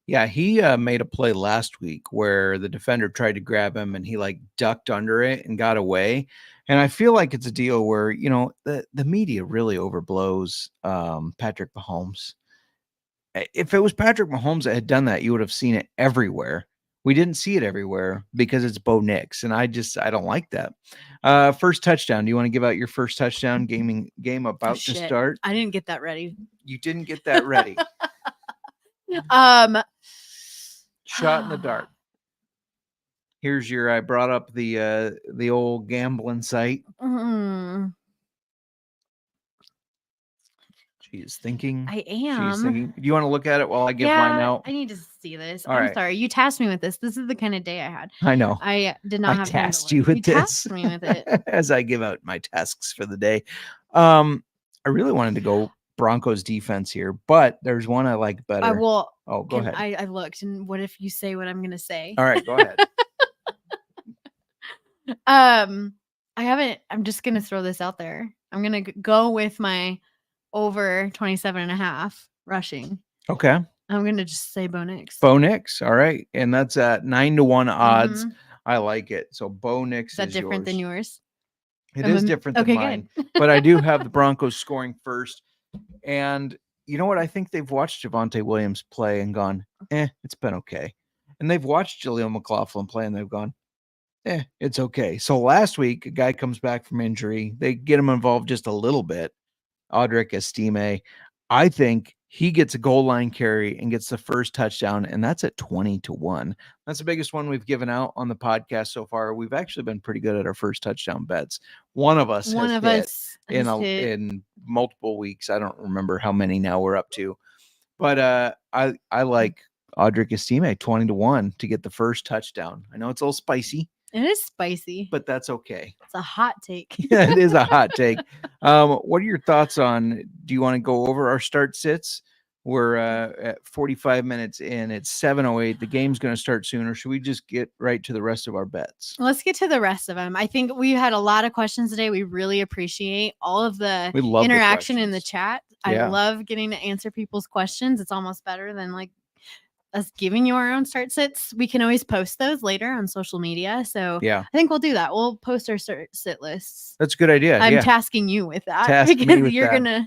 Yeah, he made a play last week where the defender tried to grab him and he ducked under it and got away. And I feel like it's a deal where, the media really overblows Patrick Mahomes. If it was Patrick Mahomes that had done that, you would have seen it everywhere. We didn't see it everywhere because it's Bo Nix, and I don't like that. First touchdown. Do you want to give out your first touchdown game about to start? I didn't get that ready. You didn't get that ready. Shot in the dark. Here's I brought up the old gambling site. She is thinking. I am. She's thinking. Do you want to look at it while I give mine out? I need to see this. All I'm right. sorry. You tasked me with this. This is the kind of day I had. I know. I did not have tasked you with you this. Tasked me with it. As I give out my tasks for the day. I really wanted to go Broncos defense here, but there's one I like better. Go ahead. I looked, and what if you say what I'm going to say? All right, go ahead. I'm just going to throw this out there. I'm going to go with my over 27.5 rushing. Okay. I'm going to just say Bo Nix. Bo Nix. All right. And that's at 9-1 odds. I like it. So Bo Nix is different than yours? It is different than mine. But I do have the Broncos scoring first. And you know what? I think they've watched Javonte Williams play and gone, it's been okay. And they've watched Jaleel McLaughlin play and they've gone, it's okay. So last week, a guy comes back from injury. They get him involved just a little bit. Audric Estime. I think he gets a goal line carry and gets the first touchdown, and that's at 20-1. That's the biggest one we've given out on the podcast so far. We've actually been pretty good at our first touchdown bets. One of us has hit in multiple weeks. I don't remember how many now we're up to, but I like Audric Estime 20-1 to get the first touchdown. I know it's a little spicy. It is spicy, but that's okay. It's a hot take. Yeah, it is a hot take. What are your thoughts on? Do you want to go over our start sits? We're at 45 minutes in. It's 7:08. The game's going to start soon, or should we just get right to the rest of our bets? Let's get to the rest of them. I think we had a lot of questions today. We really appreciate all of the interaction in the chat. Yeah. I love getting to answer people's questions. It's almost better than like us giving you our own start sits. We can always post those later on social media. So yeah, I think we'll do that. We'll post our start sit lists. That's a good idea. I'm tasking you with that because you're going to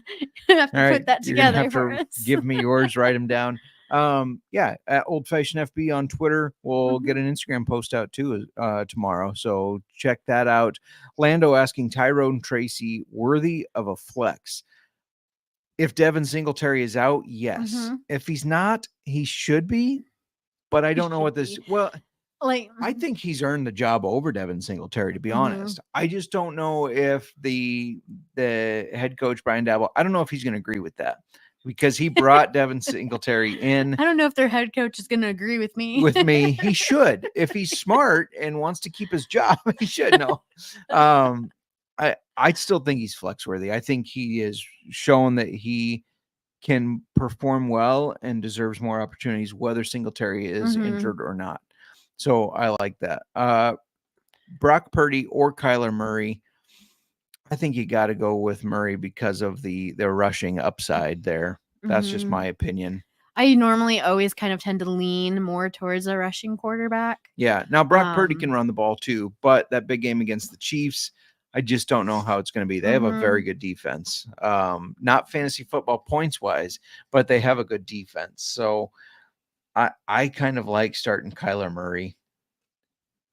have to put that together for us. Give me yours, write them down. At Old Fashioned FB on Twitter. We'll get an Instagram post out too tomorrow. So check that out. Lando asking Tyrone Tracy, worthy of a flex. If Devin Singletary is out, yes. Mm-hmm. If he's not, he should be. But I don't know what this. Well, I think he's earned the job over Devin Singletary. To be honest, I just don't know if the head coach Brian Daboll. I don't know if he's going to agree with that because he brought Devin Singletary in. I don't know if their head coach is going to agree with me. He should. If he's smart and wants to keep his job, he should know. I still think he's flex worthy. I think he has shown that he can perform well and deserves more opportunities, whether Singletary is injured or not. So I like that. Brock Purdy or Kyler Murray. I think you got to go with Murray because of the rushing upside there. That's just my opinion. I normally always kind of tend to lean more towards a rushing quarterback. Yeah. Now Brock Purdy can run the ball too, but that big game against the Chiefs, I just don't know how it's going to be. They have a very good defense. Not fantasy football points wise, but they have a good defense. So I kind of like starting Kyler Murray.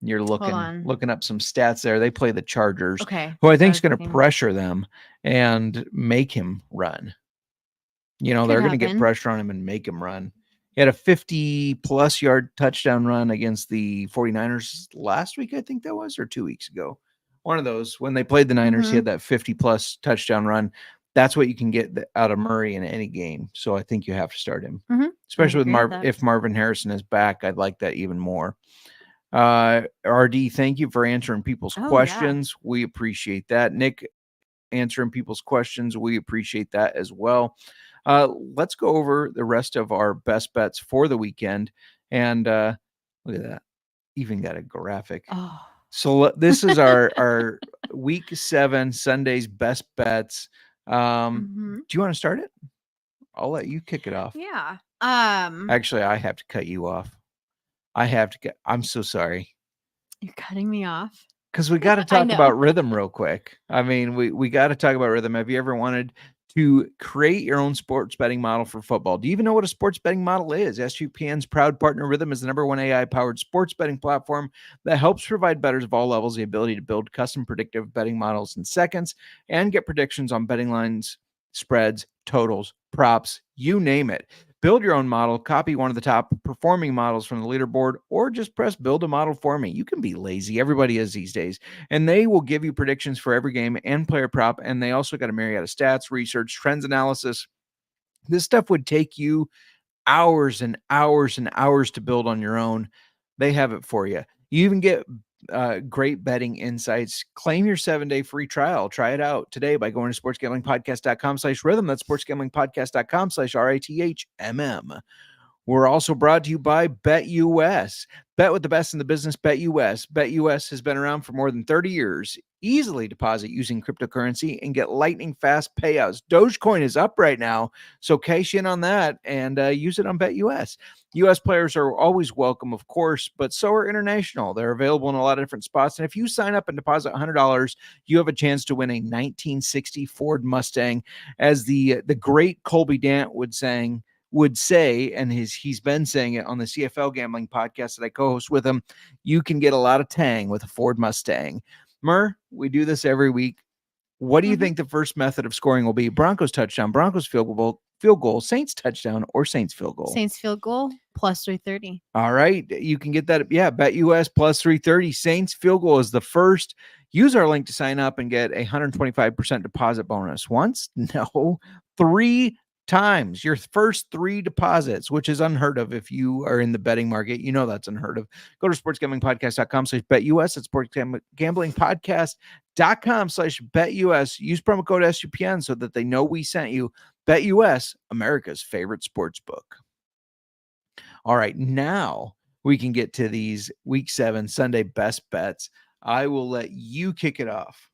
You're looking up some stats there. They play the Chargers, who I think is going to pressure them and make him run. They're going to get pressure on him and make him run. He had a 50-plus yard touchdown run against the 49ers last week, I think that was, or 2 weeks ago. One of those, when they played the Niners, he had that 50-plus touchdown run. That's what you can get out of Murray in any game. So I think you have to start him, especially with if Marvin Harrison is back. I'd like that even more. RD, thank you for answering people's questions. Yeah. We appreciate that. Nick answering people's questions. We appreciate that as well. Let's go over the rest of our best bets for the weekend. And look at that. Even got a graphic. Oh. So this is our week 7 Sunday's best bets. Do you want to start it? I'll let you kick it off. Yeah. Actually, I have to cut you off. I'm so sorry. You're cutting me off. Because we got to talk about rhythm real quick. I mean, we got to talk about rhythm. Have you ever wanted to create your own sports betting model for football? Do you even know what a sports betting model is? SGPN's proud partner Rhythm is the #1 AI-powered sports betting platform that helps provide bettors of all levels the ability to build custom predictive betting models in seconds and get predictions on betting lines, spreads, totals, props, you name it. Build your own model, copy one of the top performing models from the leaderboard, or just press build a model for me. You can be lazy. Everybody is these days. And they will give you predictions for every game and player prop. And they also got a myriad of stats, research, trends analysis. This stuff would take you hours and hours and hours to build on your own. They have it for you. You even get great betting insights. Claim your 7-day free trial. Try it out today by going to sportsgamblingpodcast.com/rhythm. That's sportsgamblingpodcast.com/RATHMM. We're also brought to you by BetUS. Bet with the best in the business, BetUS. BetUS has been around for more than 30 years. Easily deposit using cryptocurrency and get lightning fast payouts. Dogecoin is up right now, so cash in on that and use it on BetUS. U.S. players are always welcome, of course, but so are international. They're available in a lot of different spots. And if you sign up and deposit $100, you have a chance to win a 1960 Ford Mustang. As the great Colby Dant would say, and he's been saying it on the CFL Gambling podcast that I co-host with him, you can get a lot of tang with a Ford Mustang. Mur, we do this every week. What do you think the first method of scoring will be? Broncos touchdown, Broncos field goal, field goal, Saints touchdown, or Saints field goal. Saints field goal plus 330. All right. You can get that. Yeah. BetUS plus 330. Saints field goal is the first. Use our link to sign up and get a 125% deposit bonus. Once? No. 3 times. Your first 3 deposits, which is unheard of if you are in the betting market. You know that's unheard of. Go to sportsgamblingpodcast.com/BetUS at sportsgamblingpodcast.com/BetUS. Use promo code SUPN so that they know we sent you. BetUS, America's favorite sports book. All right, now we can get to these week 7 Sunday best bets. I will let you kick it off.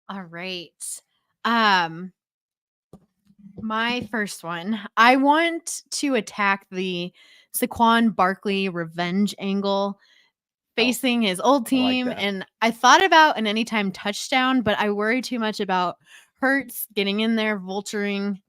All right. My first one, I want to attack the Saquon Barkley revenge angle facing his old team. And I thought about an anytime touchdown, but I worry too much about Hurts getting in there, vulturing.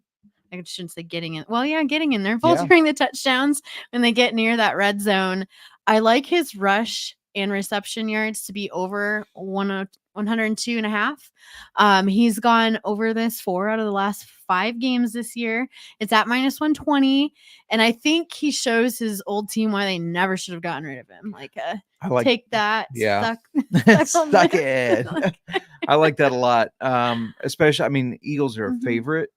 I shouldn't say getting in. Well, yeah, getting in there, vulturing the touchdowns when they get near that red zone. I like his rush and reception yards to be over 102.5. He's gone over this 4 out of the last 5 games this year. It's at minus 120. And I think he shows his old team why they never should have gotten rid of him. Take that. Yeah. Stuck it. I like that a lot. Especially, Eagles are a favorite.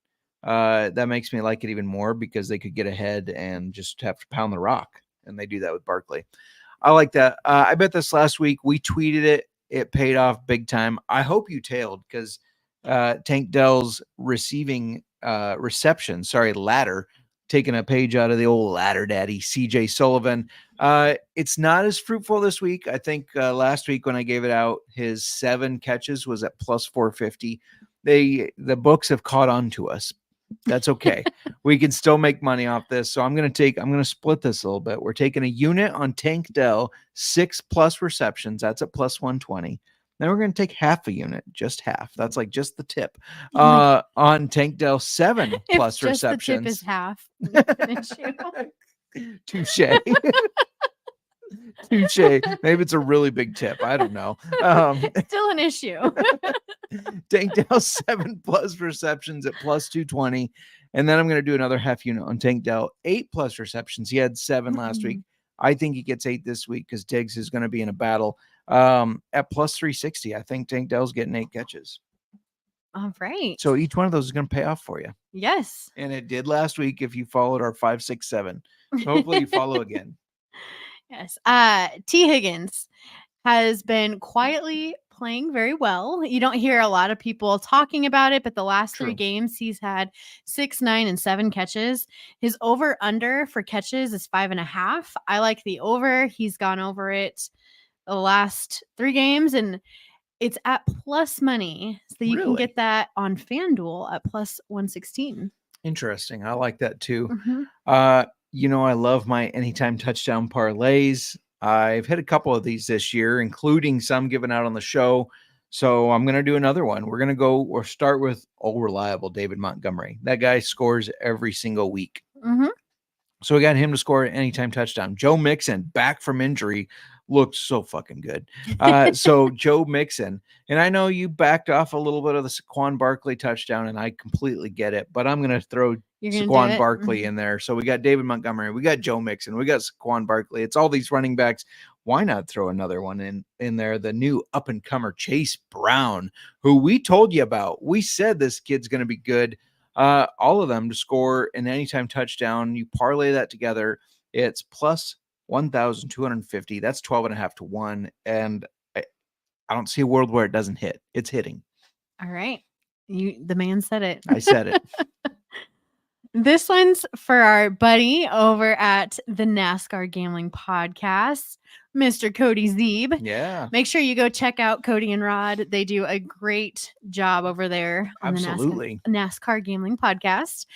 That makes me like it even more because they could get ahead and just have to pound the rock, and they do that with Barkley. I like that. I bet this last week we tweeted it. It paid off big time. I hope you tailed because Tank Dell's ladder, taking a page out of the old ladder daddy, CJ Sullivan. It's not as fruitful this week. I think last week when I gave it out, his 7 catches was at plus 450. The books have caught on to us. That's okay. We can still make money off this. So I'm going to split this a little bit. We're taking a unit on Tank Dell, 6+ receptions. That's at plus 120. Then we're going to take half a unit, just half. That's like just the tip. On Tank Dell, 7+ if receptions. The tip is half. Touche. Touche. Maybe it's a really big tip. I don't know. Still an issue. Tank Dell 7+ receptions at plus 220. And then I'm going to do another half unit on Tank Dell, 8+ receptions. He had 7 last week. I think he gets 8 this week because Diggs is going to be in a battle. At plus 360, I think Tank Dell's getting 8 catches. All right. So each one of those is going to pay off for you. Yes. And it did last week if you followed our 5, 6, 7. So hopefully you follow again. Yes. T. Higgins has been quietly playing very well. You don't hear a lot of people talking about it, but the last 3 games he's had 6, 9, and 7 catches. His over under for catches is 5.5. I like the over. He's gone over it the last 3 games, and it's at plus money. So you can get that on FanDuel at plus 116. Interesting. I like that too. I love my anytime touchdown parlays. I've hit a couple of these this year, including some given out on the show. So I'm going to do another one. We're going to start with all reliable David Montgomery. That guy scores every single week. So we got him to score an anytime touchdown. Joe Mixon, back from injury, looked so fucking good. So Joe Mixon, and I know you backed off a little bit of the Saquon Barkley touchdown, and I completely get it, but I'm going to throw Saquon Barkley in there. So we got David Montgomery, we got Joe Mixon, we got Saquon Barkley. It's all these running backs. Why not throw another one in there? The new up-and-comer Chase Brown, who we told you about. We said this kid's going to be good. All of them to score an anytime touchdown. You parlay that together, it's plus 1,250. That's 12.5 to 1. And I don't see a world where it doesn't hit. It's hitting. All right. The man said it. I said it. This one's for our buddy over at the NASCAR Gambling Podcast, Mr. Cody Zeeb. Yeah. Make sure you go check out Cody and Rod. They do a great job over there on the NASCAR Gambling Podcast.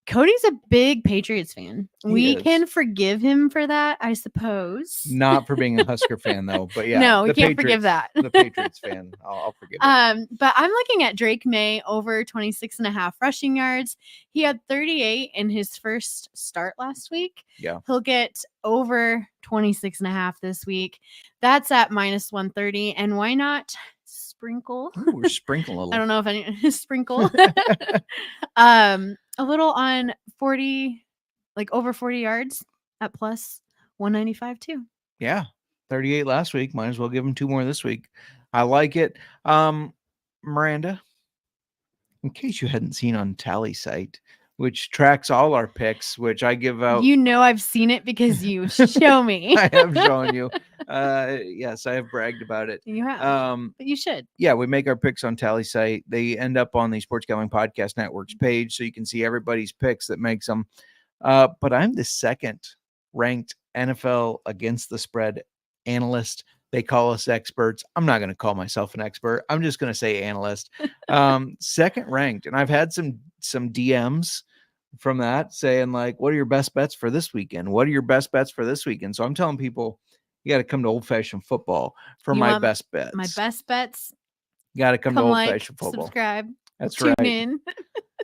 Cody's a big Patriots fan. We can forgive him for that, I suppose. Not for being a Husker fan, though. But yeah, no, we can't forgive that. The Patriots fan, I'll forgive it. But I'm looking at Drake May over 26.5 rushing yards. He had 38 in his first start last week. Yeah, he'll get over 26.5 this week. That's at minus 130. And why not sprinkle? Ooh, we're sprinkling a little. I don't know if any sprinkle. A little on 40, like over 40 yards at plus 195 too. Yeah. 38 last week. Might as well give him 2 more this week. I like it. Miranda, in case you hadn't seen on Tally Site, which tracks all our picks, which I give out. You know I've seen it because you show me. I have shown you. Yes, I have bragged about it. You have, but you should. Yeah, we make our picks on Tally Site. They end up on the Sports Gambling Podcast Network's page, so you can see everybody's picks that makes them. But I'm the second ranked NFL against the spread analyst. They call us experts. I'm not going to call myself an expert. I'm just going to say analyst. Second ranked, and I've had some DMs from that saying like, what are your best bets for this weekend? What are your best bets for this weekend? So I'm telling people, you got to come to Old Fashioned Football for my best bets. My best bets. You got to come to Old Fashioned Football. Subscribe. That's tune right. in.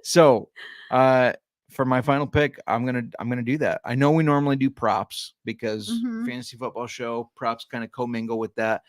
So, for my final pick, I'm gonna do that. I know we normally do props because fantasy football show props kind of commingle with that,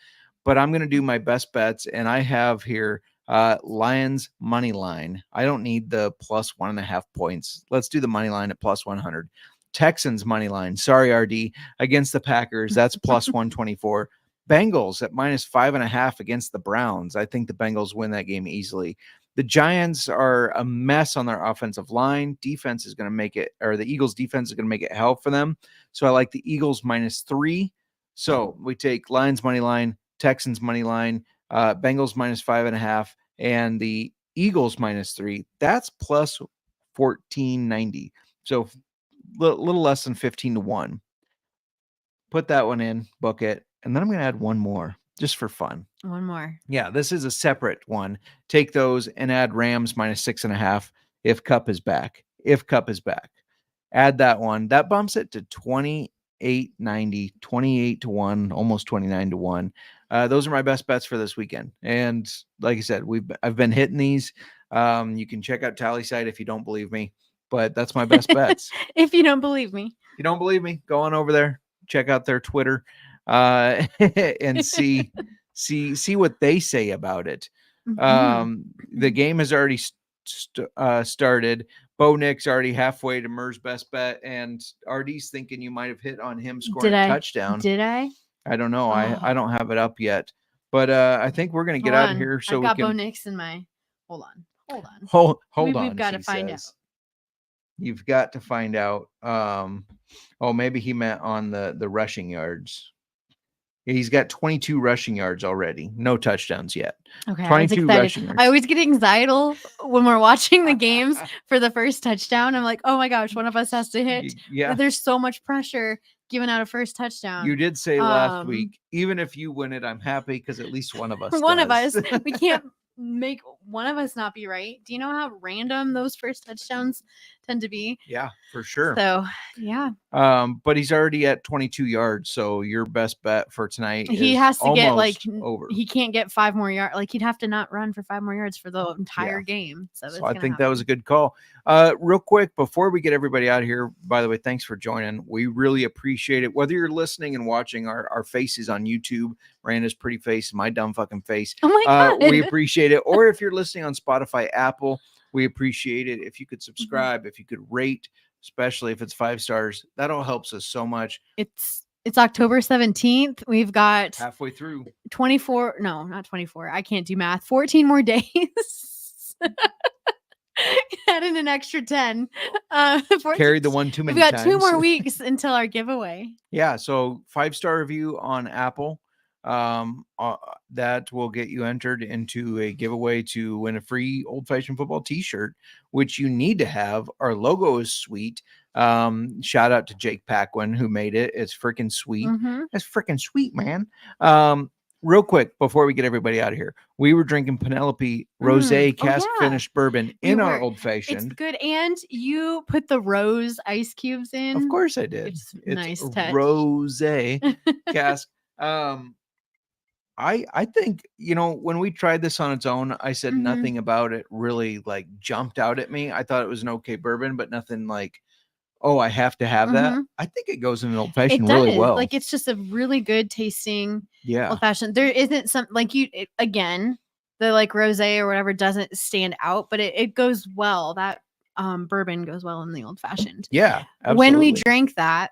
but I'm gonna do my best bets, and I have here Lions money line. I don't need the plus 1.5 points. Let's do the money line at plus 100. Texans money line. Sorry, RD, against the Packers. That's plus 124. Bengals at minus 5.5 against the Browns. I think the Bengals win that game easily. The Giants are a mess on their offensive line. Defense is going to make it, or the Eagles defense is going to make it hell for them. So I like the Eagles -3. So we take Lions money line, Texans money line, Bengals minus 5.5, and the Eagles -3. That's plus 1490. So little less than 15 to 1. Put that one in, book it. And then I'm going to add one more just for fun. One more. Yeah, this is a separate one. Take those and add Rams -6.5 if Cup is back. If Cup is back. Add that one. That bumps it to 28.90, 28 to 1, almost 29 to 1. Those are my best bets for this weekend. And like I said, I've been hitting these. You can check out Tally Site if you don't believe me, but that's my best bets. If you don't believe me. If you don't believe me, go on over there, check out their Twitter, and see what they say about it. The game has already started. Bo Nick's already halfway to Murr's best bet, and RD's thinking you might have hit on him scoring a touchdown. Did I? I don't know. I don't have it up yet, but I think we're gonna get out of here. So I've got Bo Nick's in my. Hold on. Hold on. We've got to find out. You've got to find out. Maybe he meant on the rushing yards. He's got 22 rushing yards already. No touchdowns yet. Okay, 22 rushing yards. I always get anxiety when we're watching the games for the first touchdown. I'm like, oh my gosh, one of us has to hit. Yeah. But there's so much pressure giving out a first touchdown. You did say last week, even if you win it, I'm happy because at least one of us we can't make one of us not be right. Do you know how random those first touchdowns tend to be? Yeah, for sure. So yeah. But he's already at 22 yards. So your best bet for tonight, he has to get like over. He can't get 5 more yards. Like he'd have to not run for 5 more yards for the entire game. So I think that was a good call. Real quick before we get everybody out of here, by the way, thanks for joining. We really appreciate it. Whether you're listening and watching our faces on YouTube, Miranda's pretty face, my dumb fucking face. Oh my God. We appreciate it. Or if you're listening on Spotify, Apple, we appreciate it. If you could subscribe, if you could rate, especially if it's 5 stars, that all helps us so much. It's October 17th. We've got halfway through 24. No, not 24. I can't do math. 14 more days. Add in an extra 10. Carried the one too many times. We've got 2 times. more weeks until our giveaway. Yeah. So 5-star review on Apple. That will get you entered into a giveaway to win a free Old Fashioned Football t-shirt, which you need to have. Our logo is sweet. Shout out to Jake Paquin who made it. It's freaking sweet. That's freaking sweet, man. Real quick before we get everybody out of here, we were drinking Penelope Rosé cask finished bourbon in our Old Fashioned. It's good, and you put the rose ice cubes in. Of course I did. It's nice touch. Rosé cask. I think, when we tried this on its own, I said nothing about it really like jumped out at me. I thought it was an okay bourbon, but nothing like, oh, I have to have that. I think it goes in an Old Fashioned really well. Like it's just a really good tasting Old Fashioned. There isn't some like again, the like rosé or whatever doesn't stand out, but it goes well. That bourbon goes well in the old fashioned. Yeah, When we absolutely. drank that,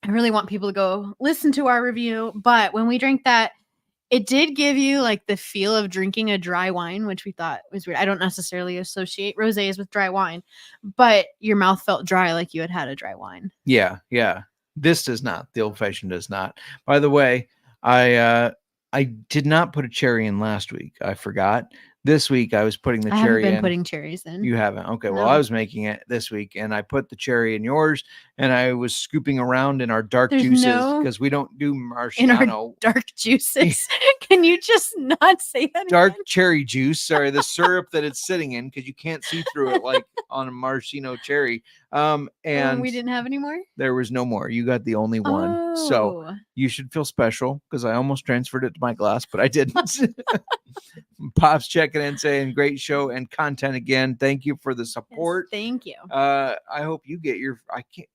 I really want people to go listen to our review. But when we drank that, it did give you like the feel of drinking a dry wine, which we thought was weird. I don't necessarily associate rosés with dry wine, but your mouth felt dry like you had had a dry wine. Yeah, yeah. This does not. The old fashioned does not. By the way, I did not put a cherry in last week. I forgot. This week I was putting the I haven't cherry been in. putting cherries in. You haven't. Okay. Well, No. I was making it this week and I put the cherry in yours and I was scooping around in our dark There's juices no- because we don't do in our Marciano. dark juices. Can you just not say that Dark again? cherry juice. Sorry, the syrup that it's sitting in because you can't see through it like on a maraschino cherry. And we didn't have any more? there was no more. You got the only one. So Oh. you should feel special because I almost transferred it to my glass, but I didn't. Pop's checking in saying great show and content again. Thank you for the Yes, support. thank you. I hope you get your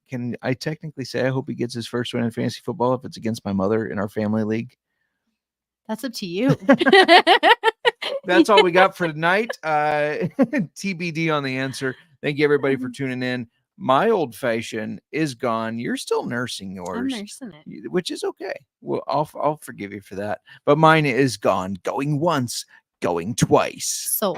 can I technically say I hope he gets his first win in fantasy football if it's against my mother in our family league. That's up to you. That's all we got for tonight. TBD on the answer. Thank you everybody for tuning in. My old fashioned is gone. You're still nursing I'm yours, nursing it. which is okay. Well, I'll forgive you for that. But mine is gone. Going once, going twice. Sold.